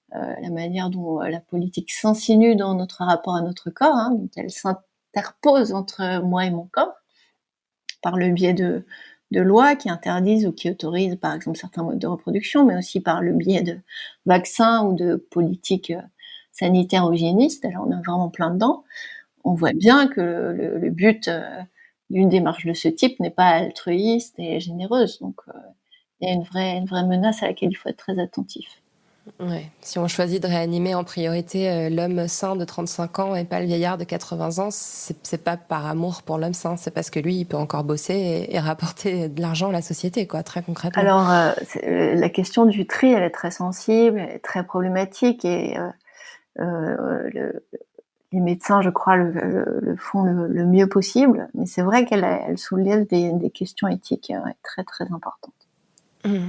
la manière dont la politique s'insinue dans notre rapport à notre corps, dont elle s'interpose entre moi et mon corps, par le biais de lois qui interdisent ou qui autorisent par exemple certains modes de reproduction, mais aussi par le biais de vaccins ou de politiques sanitaires ou hygiénistes. Alors on est vraiment plein dedans. On voit bien que le but d'une démarche de ce type n'est pas altruiste et généreuse. Donc il y a une vraie menace à laquelle il faut être très attentif. Ouais. Si on choisit de réanimer en priorité l'homme sain de 35 ans et pas le vieillard de 80 ans, c'est pas par amour pour l'homme sain, c'est parce que lui, il peut encore bosser et rapporter de l'argent à la société, quoi, très concrètement. Alors, la question du tri, elle est très sensible, elle est très problématique, et les médecins, je crois, le font le mieux possible, mais c'est vrai qu'elle soulève des questions éthiques très très importantes. Mmh.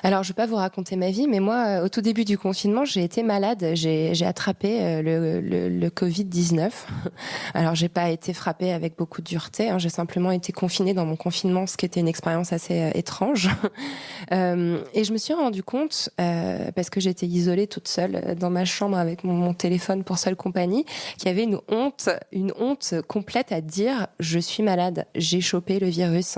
Alors, je ne vais pas vous raconter ma vie, mais moi, au tout début du confinement, j'ai été malade. J'ai attrapé le Covid-19. Alors, j'ai pas été frappée avec beaucoup de dureté, hein. J'ai simplement été confinée dans mon confinement, ce qui était une expérience assez étrange. Et je me suis rendu compte, parce que j'étais isolée toute seule dans ma chambre avec mon téléphone pour seule compagnie, qu'il y avait une honte complète à dire je suis malade, j'ai chopé le virus.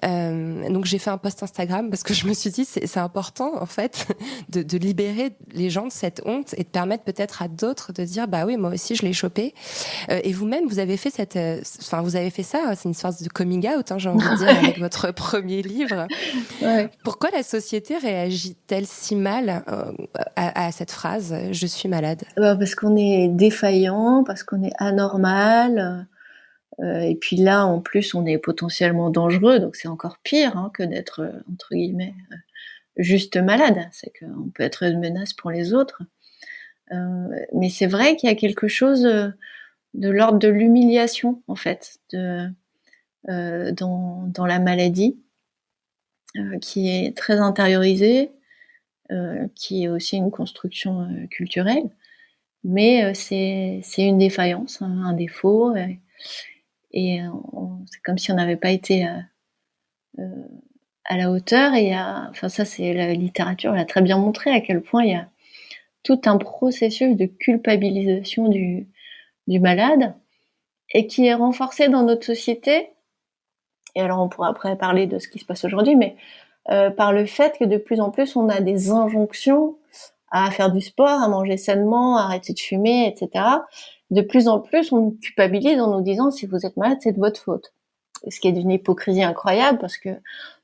Donc j'ai fait un post Instagram parce que je me suis dit c'est important en fait de libérer les gens de cette honte et de permettre peut-être à d'autres de dire bah oui moi aussi je l'ai chopé. Et vous-même vous avez fait vous avez fait ça, c'est une sorte de coming out, hein, j'ai envie de dire, avec votre premier livre. Ouais. Pourquoi la société réagit-elle si mal à cette phrase je suis malade? Parce qu'on est défaillant, parce qu'on est anormal. Et puis là, en plus, on est potentiellement dangereux, donc c'est encore pire, hein, que d'être, entre guillemets, juste malade. C'est qu'on peut être une menace pour les autres. Mais c'est vrai qu'il y a quelque chose de l'ordre de l'humiliation, en fait, dans la maladie, qui est très intériorisée, qui est aussi une construction culturelle. Mais c'est une défaillance, un défaut. Et c'est comme si on n'avait pas été à la hauteur. Enfin ça, c'est la littérature l'a très bien montré à quel point il y a tout un processus de culpabilisation du malade et qui est renforcé dans notre société. Et alors on pourra après parler de ce qui se passe aujourd'hui, mais par le fait que de plus en plus on a des injonctions à faire du sport, à manger sainement, à arrêter de fumer, etc. De plus en plus, on nous culpabilise en nous disant si vous êtes malade, c'est de votre faute. Ce qui est d'une hypocrisie incroyable parce que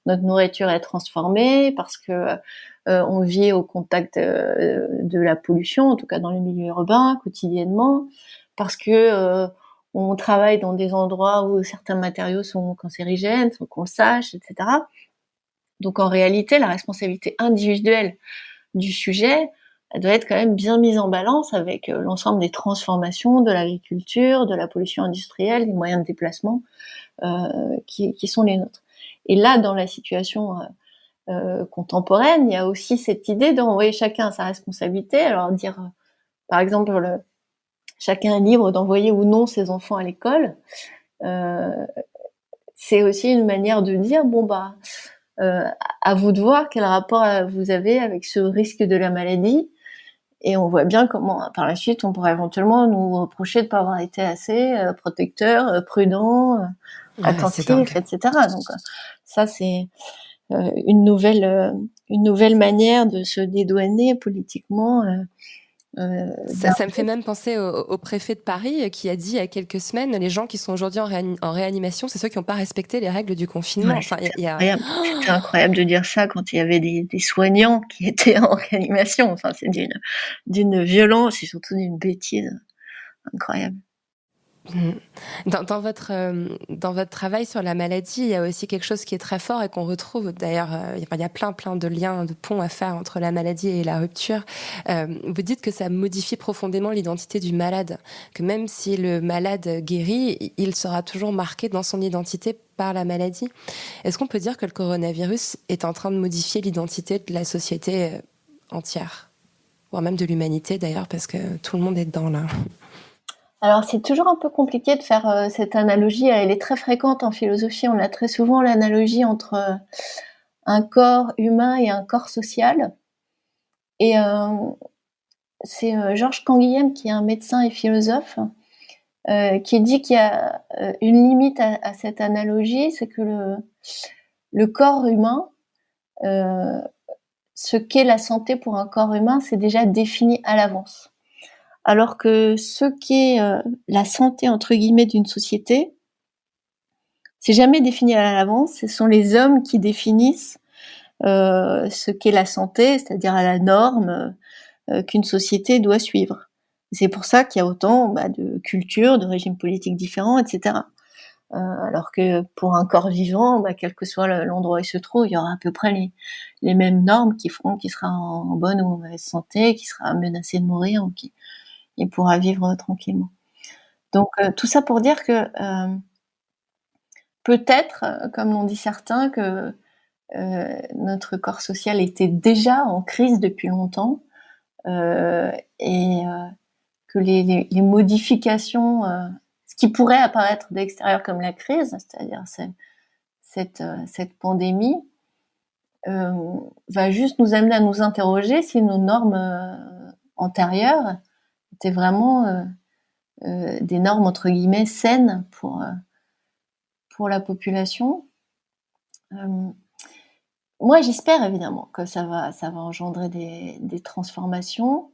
notre nourriture est transformée, parce que on vit au contact de la pollution, en tout cas dans le milieu urbain, quotidiennement, parce que on travaille dans des endroits où certains matériaux sont cancérigènes, sans qu'on le sache, etc. Donc en réalité, la responsabilité individuelle du sujet, elle doit être quand même bien mise en balance avec l'ensemble des transformations de l'agriculture, de la pollution industrielle, des moyens de déplacement qui sont les nôtres. Et là, dans la situation contemporaine, il y a aussi cette idée d'envoyer chacun à sa responsabilité. Alors dire, par exemple, chacun est libre d'envoyer ou non ses enfants à l'école. C'est aussi une manière de dire, bon bah, à vous de voir quel rapport vous avez avec ce risque de la maladie. Et on voit bien comment, par la suite, on pourrait éventuellement nous reprocher de ne pas avoir été assez protecteur, prudent, attentif, etc. Donc ça, c'est une nouvelle manière de se dédouaner politiquement. Ça me fait même penser au préfet de Paris qui a dit il y a quelques semaines les gens qui sont aujourd'hui en réanimation, c'est ceux qui n'ont pas respecté les règles du confinement. Ouais, c'était incroyable de dire ça quand il y avait des soignants qui étaient en réanimation. Enfin, c'est d'une violence et surtout d'une bêtise incroyable. Dans votre travail sur la maladie, il y a aussi quelque chose qui est très fort et qu'on retrouve d'ailleurs, il y a plein de liens, de ponts à faire entre la maladie et la rupture. Vous dites que ça modifie profondément l'identité du malade, que même si le malade guérit, il sera toujours marqué dans son identité par la maladie. Est-ce qu'on peut dire que le coronavirus est en train de modifier l'identité de la société entière, voire même de l'humanité d'ailleurs, parce que tout le monde est dedans là? Alors, c'est toujours un peu compliqué de faire cette analogie. Elle est très fréquente en philosophie. On a très souvent l'analogie entre un corps humain et un corps social. Et c'est Georges Canguilhem, qui est un médecin et philosophe, qui dit qu'il y a une limite à cette analogie, c'est que le corps humain, ce qu'est la santé pour un corps humain, c'est déjà défini à l'avance. Alors que ce qu'est la santé entre guillemets d'une société, c'est jamais défini à l'avance. Ce sont les hommes qui définissent ce qu'est la santé, c'est-à-dire à la norme qu'une société doit suivre. C'est pour ça qu'il y a autant de cultures, de régimes politiques différents, etc. Alors que pour un corps vivant, quel que soit l'endroit où il se trouve, il y aura à peu près les mêmes normes qui feront qu'il sera en bonne ou en mauvaise santé, qu'il sera menacé de mourir ou il pourra vivre tranquillement. Donc tout ça pour dire que peut-être, comme l'ont dit certains, que notre corps social était déjà en crise depuis longtemps, et que les modifications, ce qui pourrait apparaître de l'extérieur comme la crise, c'est-à-dire cette pandémie, va juste nous amener à nous interroger si nos normes antérieures étaient vraiment des normes entre guillemets saines pour la population. Moi, j'espère évidemment que ça va engendrer des transformations,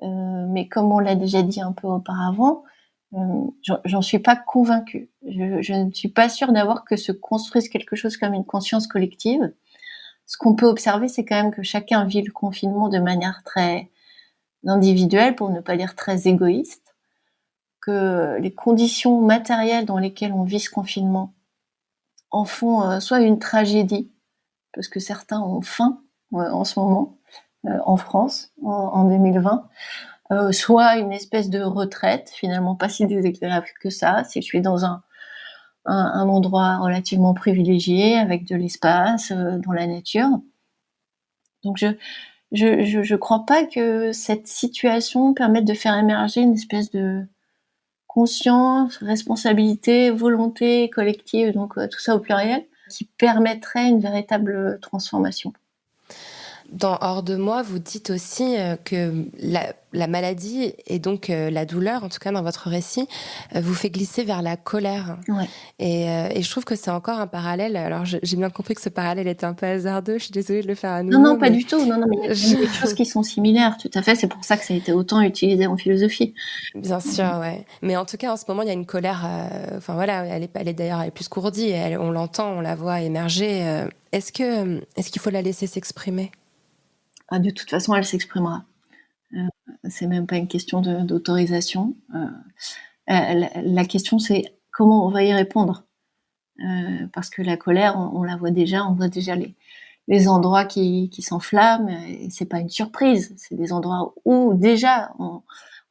mais comme on l'a déjà dit un peu auparavant, j'en suis pas convaincue. Je ne suis pas sûre d'avoir que se construise quelque chose comme une conscience collective. Ce qu'on peut observer, c'est quand même que chacun vit le confinement de manière très individuelle, pour ne pas dire très égoïste, que les conditions matérielles dans lesquelles on vit ce confinement en font soit une tragédie, parce que certains ont faim en ce moment, en France, en 2020, soit une espèce de retraite, finalement pas si désagréable que ça, si je suis dans un endroit relativement privilégié, avec de l'espace, dans la nature. Donc je crois pas que cette situation permette de faire émerger une espèce de conscience, responsabilité, volonté collective, donc tout ça au pluriel, qui permettrait une véritable transformation. Dans Hors de moi, vous dites aussi que la maladie et donc la douleur, en tout cas dans votre récit, vous fait glisser vers la colère. Ouais. Et je trouve que c'est encore un parallèle. Alors j'ai bien compris que ce parallèle était un peu hasardeux. Je suis désolée de le faire à nouveau. Non, pas du tout. Non, mais il y a des choses qui sont similaires, tout à fait. C'est pour ça que ça a été autant utilisé en philosophie. Bien sûr, ouais. Mais en tout cas, en ce moment, il y a une colère. Enfin voilà, elle est d'ailleurs plus courdie. On l'entend, on la voit émerger. Est-ce qu'il faut la laisser s'exprimer ? De toute façon, elle s'exprimera. C'est même pas une question d'autorisation. La question, c'est comment on va y répondre. Parce que la colère, on la voit déjà, on voit déjà les endroits qui s'enflamment, et c'est pas une surprise. C'est des endroits où déjà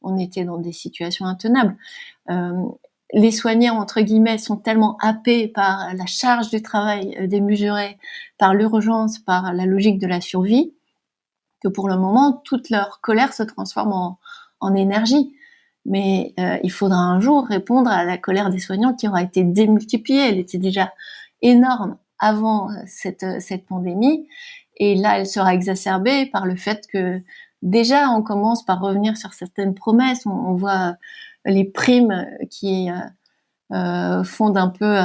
on était dans des situations intenables. Les soignants, entre guillemets, sont tellement happés par la charge du travail démesurée, par l'urgence, par la logique de la survie, que pour le moment, toute leur colère se transforme en énergie. Mais il faudra un jour répondre à la colère des soignants qui aura été démultipliée. Elle était déjà énorme avant cette pandémie. Et là, elle sera exacerbée par le fait que déjà, on commence par revenir sur certaines promesses. On voit les primes qui fondent un peu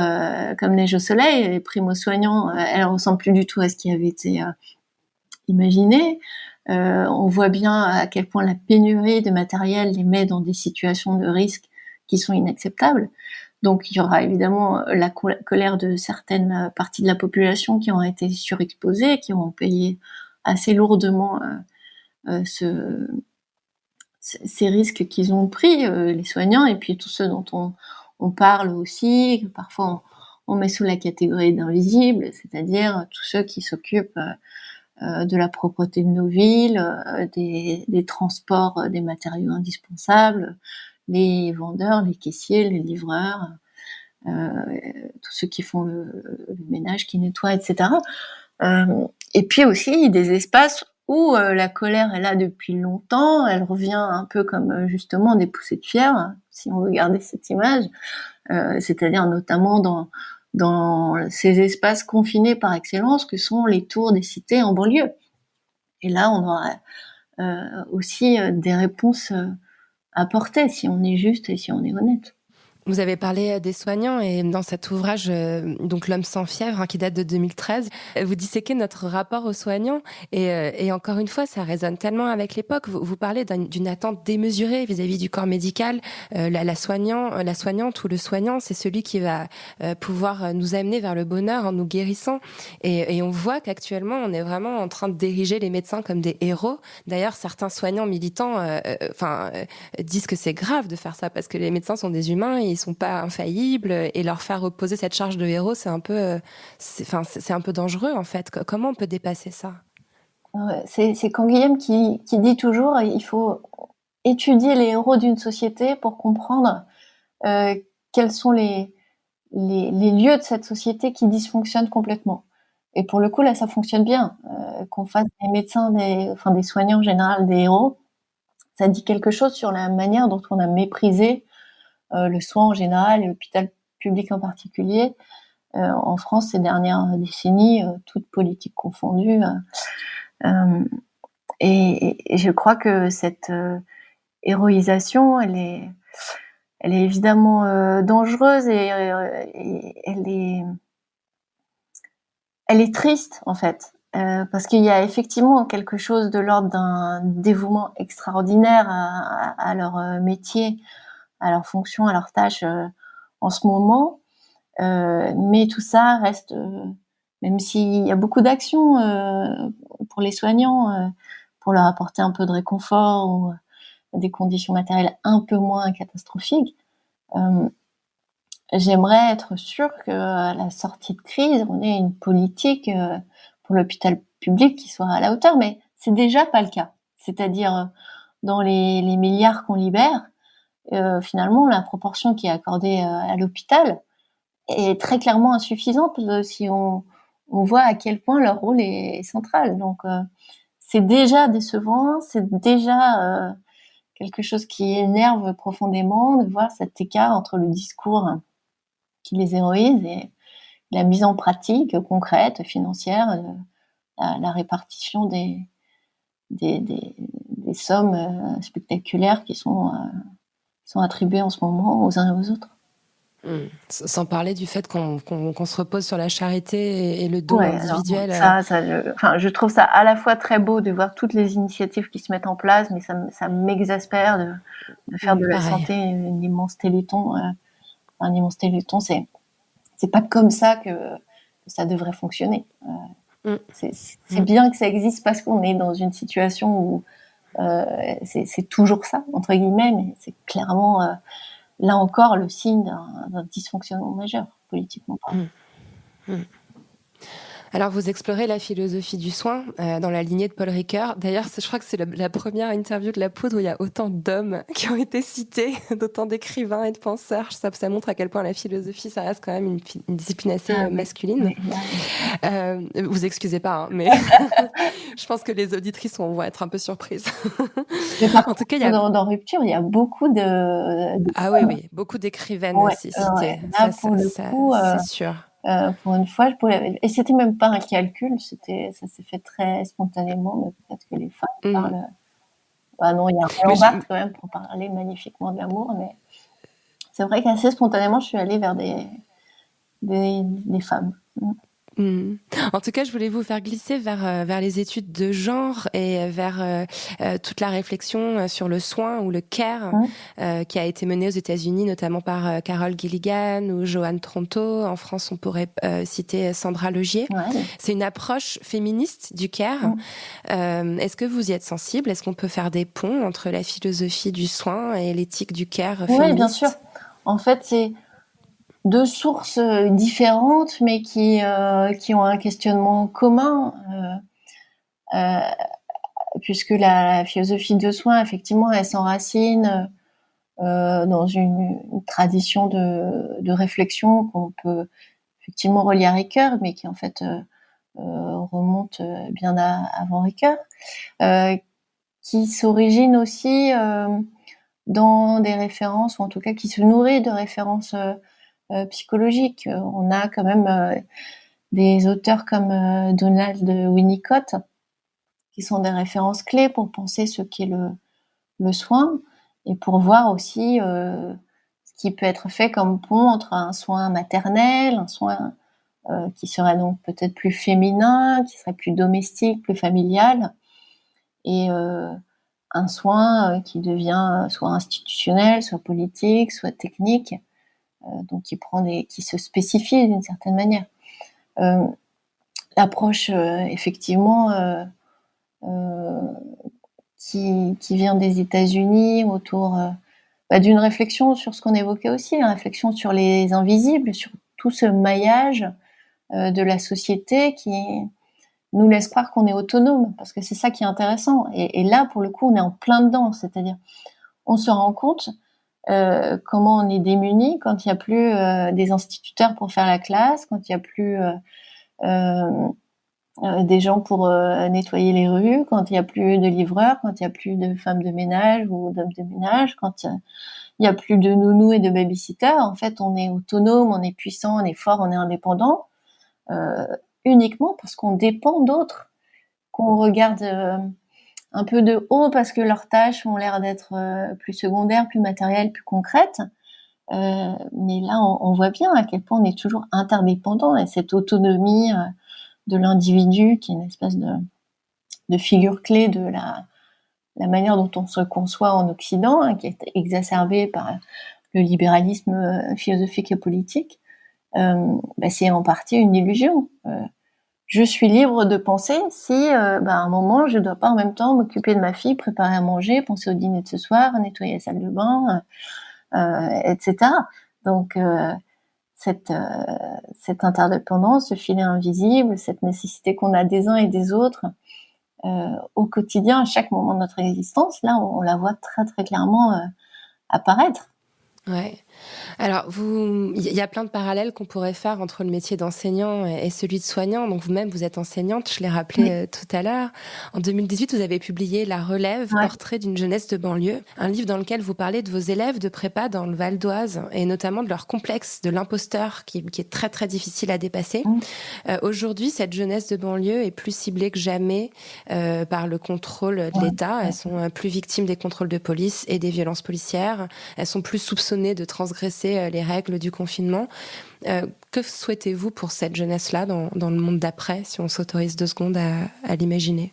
comme neige au soleil. Les primes aux soignants, elles ne ressemblent plus du tout à ce qui avait été imaginé. On voit bien à quel point la pénurie de matériel les met dans des situations de risque qui sont inacceptables. Donc il y aura évidemment la colère de certaines parties de la population qui ont été surexposées, qui ont payé assez lourdement ces risques qu'ils ont pris, les soignants, et puis tous ceux dont on parle aussi, que parfois on met sous la catégorie d'invisibles, c'est-à-dire tous ceux qui s'occupent de la propreté de nos villes, des transports des matériaux indispensables, les vendeurs, les caissiers, les livreurs, tous ceux qui font le ménage, qui nettoient, etc. Et puis aussi des espaces où la colère est là depuis longtemps, elle revient un peu comme justement des poussées de fièvre, si on veut garder cette image, c'est-à-dire notamment dans ces espaces confinés par excellence que sont les tours des cités en banlieue. Et là, on aura aussi des réponses à apporter, si on est juste et si on est honnête. Vous avez parlé des soignants et dans cet ouvrage, donc L'homme sans fièvre, qui date de 2013, vous disséquez notre rapport aux soignants et encore une fois, ça résonne tellement avec l'époque. Vous parlez d'une attente démesurée vis-à-vis du corps médical. La soignante ou le soignant, c'est celui qui va pouvoir nous amener vers le bonheur en nous guérissant. Et on voit qu'actuellement, on est vraiment en train d'ériger les médecins comme des héros. D'ailleurs, certains soignants militants disent que c'est grave de faire ça parce que les médecins sont des humains et ils sont pas infaillibles, et leur faire reposer cette charge de héros, c'est un peu dangereux en fait. Comment on peut dépasser ça ? C'est Canguilhem qui dit toujours il faut étudier les héros d'une société pour comprendre quels sont les lieux de cette société qui dysfonctionnent complètement. Et pour le coup, là, ça fonctionne bien. Qu'on fasse des médecins, des soignants en général, des héros, ça dit quelque chose sur la manière dont on a méprisé le soin en général et l'hôpital public en particulier en France ces dernières décennies, toutes politiques confondues. Et je crois que cette héroïsation, elle est évidemment dangereuse et elle est triste en fait, parce qu'il y a effectivement quelque chose de l'ordre d'un dévouement extraordinaire à leur métier, à leur fonction, à leurs tâches en ce moment. Mais tout ça reste, même s'il y a beaucoup d'actions pour les soignants, pour leur apporter un peu de réconfort ou des conditions matérielles un peu moins catastrophiques, j'aimerais être sûre qu'à la sortie de crise, on ait une politique pour l'hôpital public qui soit à la hauteur, mais c'est déjà pas le cas. C'est-à-dire, dans les milliards qu'on libère, finalement, la proportion qui est accordée à l'hôpital est très clairement insuffisante si on voit à quel point leur rôle est central. Donc, c'est déjà décevant, c'est déjà quelque chose qui énerve profondément de voir cet écart entre le discours qui les héroïse et la mise en pratique concrète, financière, la répartition des sommes spectaculaires qui sont attribuées en ce moment aux uns et aux autres. Sans parler du fait qu'on se repose sur la charité et le don individuel. Je trouve ça à la fois très beau de voir toutes les initiatives qui se mettent en place, mais ça m'exaspère de faire de la santé un immense téléthon. Un immense téléthon, c'est pas comme ça que ça devrait fonctionner. C'est bien que ça existe parce qu'on est dans une situation où c'est toujours ça, entre guillemets, mais c'est clairement là encore le signe d'un dysfonctionnement majeur, politiquement parlant. Alors, vous explorez la philosophie du soin dans la lignée de Paul Ricoeur. D'ailleurs, je crois que c'est la première interview de La Poudre où il y a autant d'hommes qui ont été cités, d'autant d'écrivains et de penseurs. Ça montre à quel point la philosophie, ça reste quand même une discipline assez masculine. Vous excusez pas, hein, mais je pense que les auditrices vont être un peu surprises. En tout cas, dans Rupture, il y a beaucoup de ah oui, beaucoup d'écrivaines aussi citées. Là, pour le coup, c'est sûr. Pour une fois, et c'était même pas un calcul, ça s'est fait très spontanément, mais peut-être que les femmes parlent. Bah non, il y a un Roland Barthes quand même pour parler magnifiquement de l'amour, mais c'est vrai qu'assez spontanément, je suis allée vers des femmes. En tout cas, je voulais vous faire glisser vers les études de genre et vers toute la réflexion sur le soin ou le care qui a été menée aux États-Unis, notamment par Carol Gilligan ou Joanne Tronto. En France, on pourrait citer Sandra Logier. Ouais. C'est une approche féministe du care. Est-ce que vous y êtes sensible ? Est-ce qu'on peut faire des ponts entre la philosophie du soin et l'éthique du care féministe ? Oui, bien sûr. En fait, c'est deux sources différentes, mais qui ont un questionnement commun, puisque la philosophie de soin, effectivement, elle s'enracine dans une tradition de réflexion qu'on peut effectivement relier à Ricoeur, mais qui en fait remonte bien avant Ricoeur, qui s'origine aussi dans des références, ou en tout cas qui se nourrit de références psychologique. On a quand même des auteurs comme Donald Winnicott qui sont des références clés pour penser ce qu'est le soin et pour voir aussi ce qui peut être fait comme pont entre un soin maternel, un soin qui serait donc peut-être plus féminin, qui serait plus domestique, plus familial, et un soin qui devient soit institutionnel, soit politique, soit technique, donc qui se spécifie d'une certaine manière. L'approche effectivement qui vient des États-Unis autour d'une réflexion sur ce qu'on évoquait aussi, une réflexion sur les invisibles, sur tout ce maillage de la société qui nous laisse croire qu'on est autonome, parce que c'est ça qui est intéressant. Et là, pour le coup, on est en plein dedans, c'est-à-dire on se rend compte comment on est démuni quand il n'y a plus des instituteurs pour faire la classe, quand il n'y a plus des gens pour nettoyer les rues, quand il n'y a plus de livreurs, quand il n'y a plus de femmes de ménage ou d'hommes de ménage, quand il n'y a plus de nounous et de babysitters. En fait, on est autonome, on est puissant, on est fort, on est indépendant, uniquement parce qu'on dépend d'autres, qu'on regarde un peu de haut parce que leurs tâches ont l'air d'être plus secondaires, plus matérielles, plus concrètes. Mais là, on voit bien à quel point on est toujours interdépendant, et cette autonomie de l'individu, qui est une espèce de figure clé de la manière dont on se conçoit en Occident, hein, qui est exacerbée par le libéralisme philosophique et politique, c'est en partie une illusion. Je suis libre de penser si, à un moment, je dois pas en même temps m'occuper de ma fille, préparer à manger, penser au dîner de ce soir, nettoyer la salle de bain, etc. Donc, cette interdépendance, ce filet invisible, cette nécessité qu'on a des uns et des autres au quotidien, à chaque moment de notre existence, là, on la voit très très clairement apparaître. Ouais. Alors, il y a plein de parallèles qu'on pourrait faire entre le métier d'enseignant et celui de soignant. Donc, vous-même, vous êtes enseignante, je l'ai rappelé tout à l'heure. En 2018, vous avez publié La Relève, portrait d'une jeunesse de banlieue, un livre dans lequel vous parlez de vos élèves de prépa dans le Val d'Oise et notamment de leur complexe de l'imposteur qui est très, très difficile à dépasser. Aujourd'hui, cette jeunesse de banlieue est plus ciblée que jamais par le contrôle de l'État. Elles sont plus victimes des contrôles de police et des violences policières. Elles sont plus soupçonnées de transgresser les règles du confinement. Que souhaitez-vous pour cette jeunesse-là dans le monde d'après, si on s'autorise 2 secondes à l'imaginer?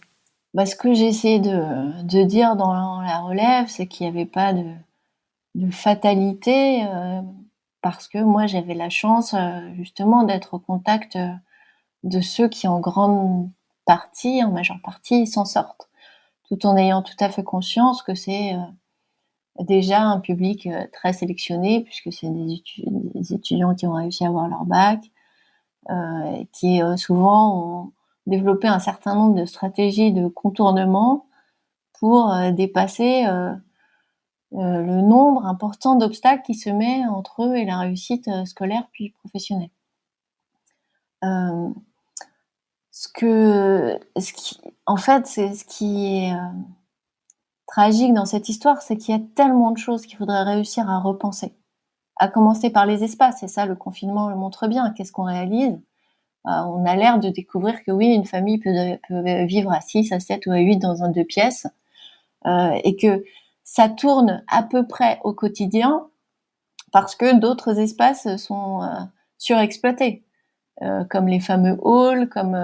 Ce que j'ai essayé de dire dans La Relève, c'est qu'il n'y avait pas de fatalité, parce que moi j'avais la chance justement d'être au contact de ceux qui en majeure partie, s'en sortent, tout en ayant tout à fait conscience que c'est déjà un public très sélectionné, puisque c'est des étudiants qui ont réussi à avoir leur bac, qui souvent ont développé un certain nombre de stratégies de contournement pour dépasser le nombre important d'obstacles qui se met entre eux et la réussite scolaire puis professionnelle. Ce qui est tragique dans cette histoire, c'est qu'il y a tellement de choses qu'il faudrait réussir à repenser. À commencer par les espaces, et ça, le confinement le montre bien. Qu'est-ce qu'on réalise ? On a l'air de découvrir que oui, une famille peut vivre à 6, à 7 ou à 8 dans un 2 pièces, et que ça tourne à peu près au quotidien parce que d'autres espaces sont surexploités, comme les fameux halls, comme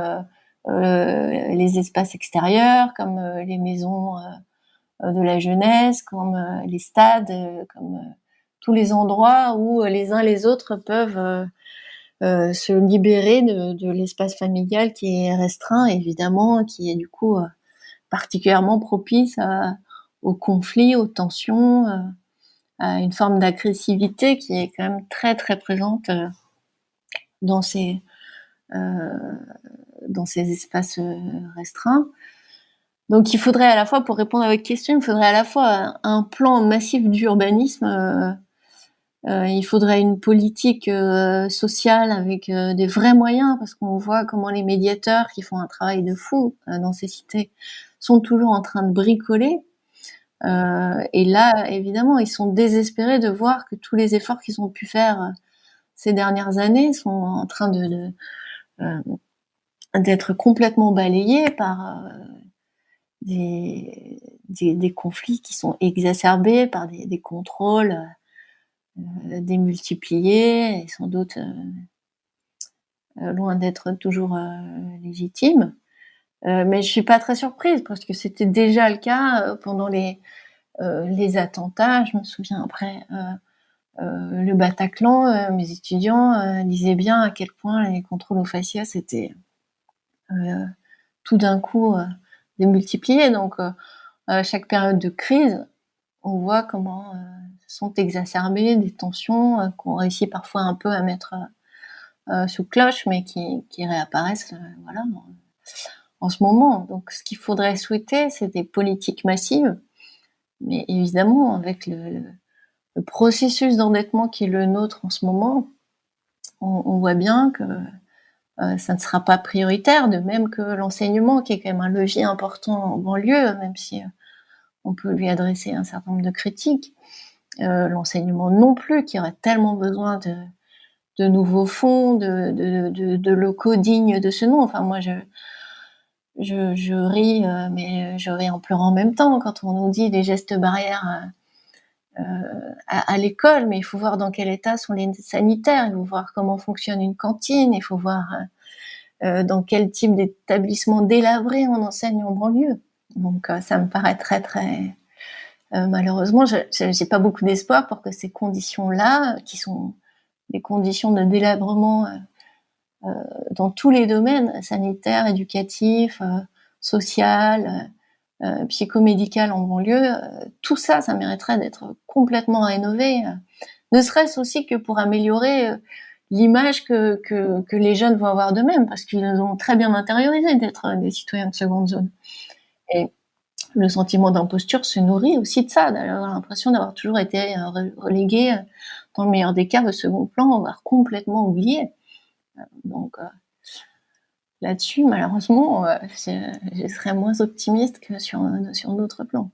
les espaces extérieurs, comme les maisons de la jeunesse, comme les stades, comme tous les endroits où les uns les autres peuvent se libérer de l'espace familial qui est restreint, évidemment, qui est du coup particulièrement propice aux conflits, aux tensions, à une forme d'agressivité qui est quand même très très présente dans ces espaces restreints. Donc il faudrait à la fois, pour répondre à votre question, il faudrait à la fois un plan massif d'urbanisme, il faudrait une politique sociale avec des vrais moyens, parce qu'on voit comment les médiateurs qui font un travail de fou dans ces cités sont toujours en train de bricoler. Et là, évidemment, ils sont désespérés de voir que tous les efforts qu'ils ont pu faire ces dernières années sont en train d'être complètement balayés par des conflits qui sont exacerbés par des contrôles démultipliés et sans doute loin d'être toujours légitimes. Mais je suis pas très surprise parce que c'était déjà le cas pendant les attentats. Je me souviens après le Bataclan, mes étudiants disaient bien à quel point les contrôles aux faciès étaient tout d'un coup démultipliés. Donc à chaque période de crise, on voit comment sont exacerbées des tensions qu'on réussit parfois un peu à mettre sous cloche, mais qui réapparaissent en ce moment. Donc ce qu'il faudrait souhaiter, c'est des politiques massives, mais évidemment avec le processus d'endettement qui est le nôtre en ce moment, on voit bien que ça ne sera pas prioritaire, de même que l'enseignement, qui est quand même un levier important en banlieue, même si on peut lui adresser un certain nombre de critiques. L'enseignement non plus, qui aurait tellement besoin de nouveaux fonds, de locaux dignes de ce nom. Enfin, moi, je ris, mais je ris en pleurant en même temps quand on nous dit des gestes barrières à l'école, mais il faut voir dans quel état sont les sanitaires, il faut voir comment fonctionne une cantine, il faut voir dans quel type d'établissement délabré on enseigne en banlieue. Donc ça me paraît très très malheureusement, j'ai pas beaucoup d'espoir pour que ces conditions-là, qui sont des conditions de délabrement dans tous les domaines, sanitaires, éducatifs, social, psychomédical en banlieue, tout ça, ça mériterait d'être complètement rénové, ne serait-ce aussi que pour améliorer l'image que les jeunes vont avoir d'eux-mêmes, parce qu'ils ont très bien intériorisé d'être des citoyens de seconde zone. Et le sentiment d'imposture se nourrit aussi de ça, d'avoir l'impression d'avoir toujours été relégué, dans le meilleur des cas, au second plan, voire complètement oublié. Donc là-dessus, malheureusement, je serais moins optimiste que sur d'autres plans.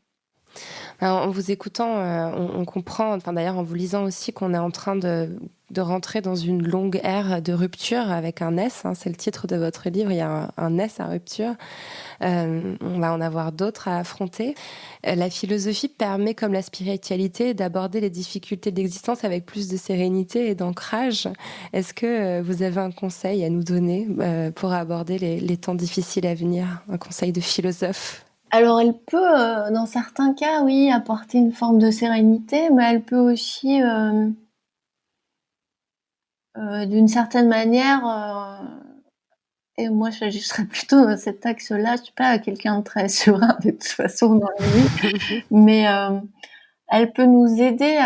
Alors, en vous écoutant, on comprend, enfin d'ailleurs en vous lisant aussi, qu'on est en train de rentrer dans une longue ère de rupture avec un S, c'est le titre de votre livre, il y a un S à rupture. On va en avoir d'autres à affronter. La philosophie permet, comme la spiritualité, d'aborder les difficultés de l'existence avec plus de sérénité et d'ancrage. Est-ce que vous avez un conseil à nous donner pour aborder les temps difficiles à venir, un conseil de philosophe? Alors, elle peut, dans certains cas, oui, apporter une forme de sérénité, mais elle peut aussi, d'une certaine manière, et moi, je serais plutôt dans cet axe-là, je suis pas quelqu'un de très serein de toute façon dans la vie, mais elle peut nous aider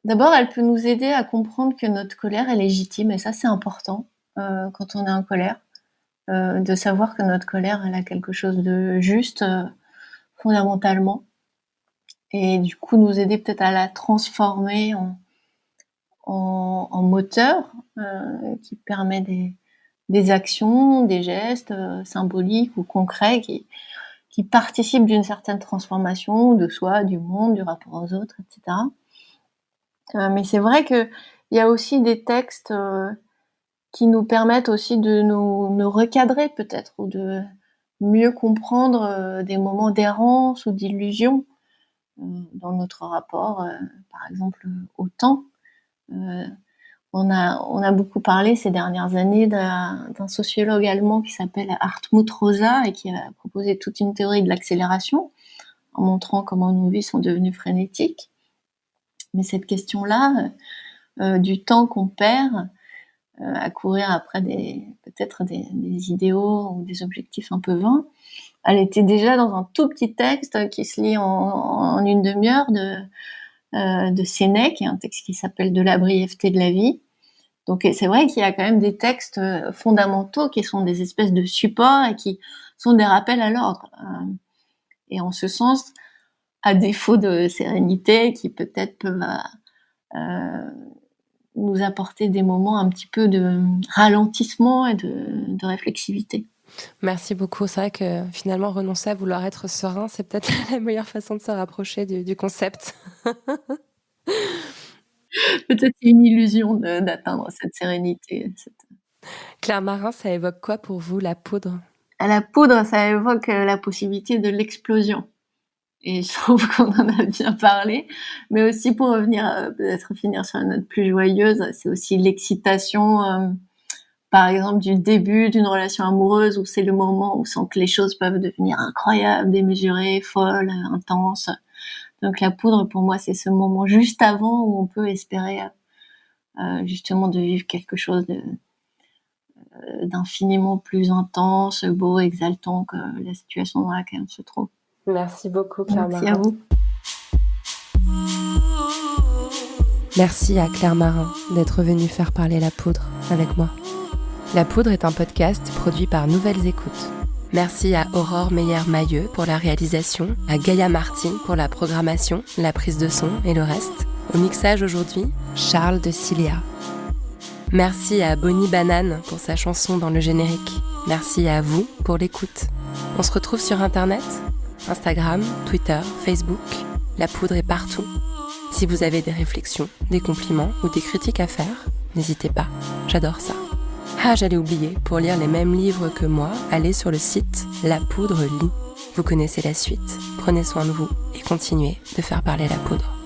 D'abord, elle peut nous aider à comprendre que notre colère est légitime, et ça, c'est important quand on est en colère. De savoir que notre colère, elle a quelque chose de juste, fondamentalement, et du coup nous aider peut-être à la transformer en moteur qui permet des actions, des gestes symboliques ou concrets qui participent d'une certaine transformation de soi, du monde, du rapport aux autres, etc. Mais c'est vrai qu'il y a aussi des textes qui nous permettent aussi de nous recadrer peut-être, ou de mieux comprendre des moments d'errance ou d'illusion dans notre rapport, par exemple, au temps. On a beaucoup parlé ces dernières années d'un sociologue allemand qui s'appelle Hartmut Rosa et qui a proposé toute une théorie de l'accélération en montrant comment nos vies sont devenues frénétiques. Mais cette question-là, du temps qu'on perd à courir après peut-être des idéaux ou des objectifs un peu vains, elle était déjà dans un tout petit texte qui se lit en une demi-heure de Sénèque, un texte qui s'appelle « De la brièveté de la vie ». Donc c'est vrai qu'il y a quand même des textes fondamentaux qui sont des espèces de supports et qui sont des rappels à l'ordre. Et en ce sens, à défaut de sérénité, qui peut-être peuvent nous apporter des moments un petit peu de ralentissement et de réflexivité. Merci beaucoup. C'est vrai que finalement, renoncer à vouloir être serein, c'est peut-être la meilleure façon de se rapprocher du concept. Peut-être c'est une illusion d'atteindre cette sérénité. Claire Marin, ça évoque quoi pour vous, la poudre ? La poudre, ça évoque la possibilité de l'explosion. Et je trouve qu'on en a bien parlé, mais aussi pour revenir, peut-être finir sur une note plus joyeuse, c'est aussi l'excitation, par exemple, du début d'une relation amoureuse, où c'est le moment où on sent que les choses peuvent devenir incroyables, démesurées, folles, intenses. Donc la poudre, pour moi, c'est ce moment juste avant où on peut espérer justement de vivre quelque chose d'infiniment plus intense, beau, exaltant que la situation dans laquelle on se trouve. Merci beaucoup, Claire Marin. Merci à vous. Merci à Claire Marin d'être venue faire parler la poudre avec moi. La poudre est un podcast produit par Nouvelles Écoutes. Merci à Aurore Meyer-Mailleux pour la réalisation, à Gaïa Martin pour la programmation, la prise de son et le reste. Au mixage aujourd'hui, Charles de Cilia. Merci à Bonnie Banane pour sa chanson dans le générique. Merci à vous pour l'écoute. On se retrouve sur Internet, Instagram, Twitter, Facebook. La Poudre est partout. Si vous avez des réflexions, des compliments ou des critiques à faire, n'hésitez pas, j'adore ça. Ah, j'allais oublier, pour lire les mêmes livres que moi, allez sur le site La Poudre lit. Vous connaissez la suite, prenez soin de vous et continuez de faire parler la poudre.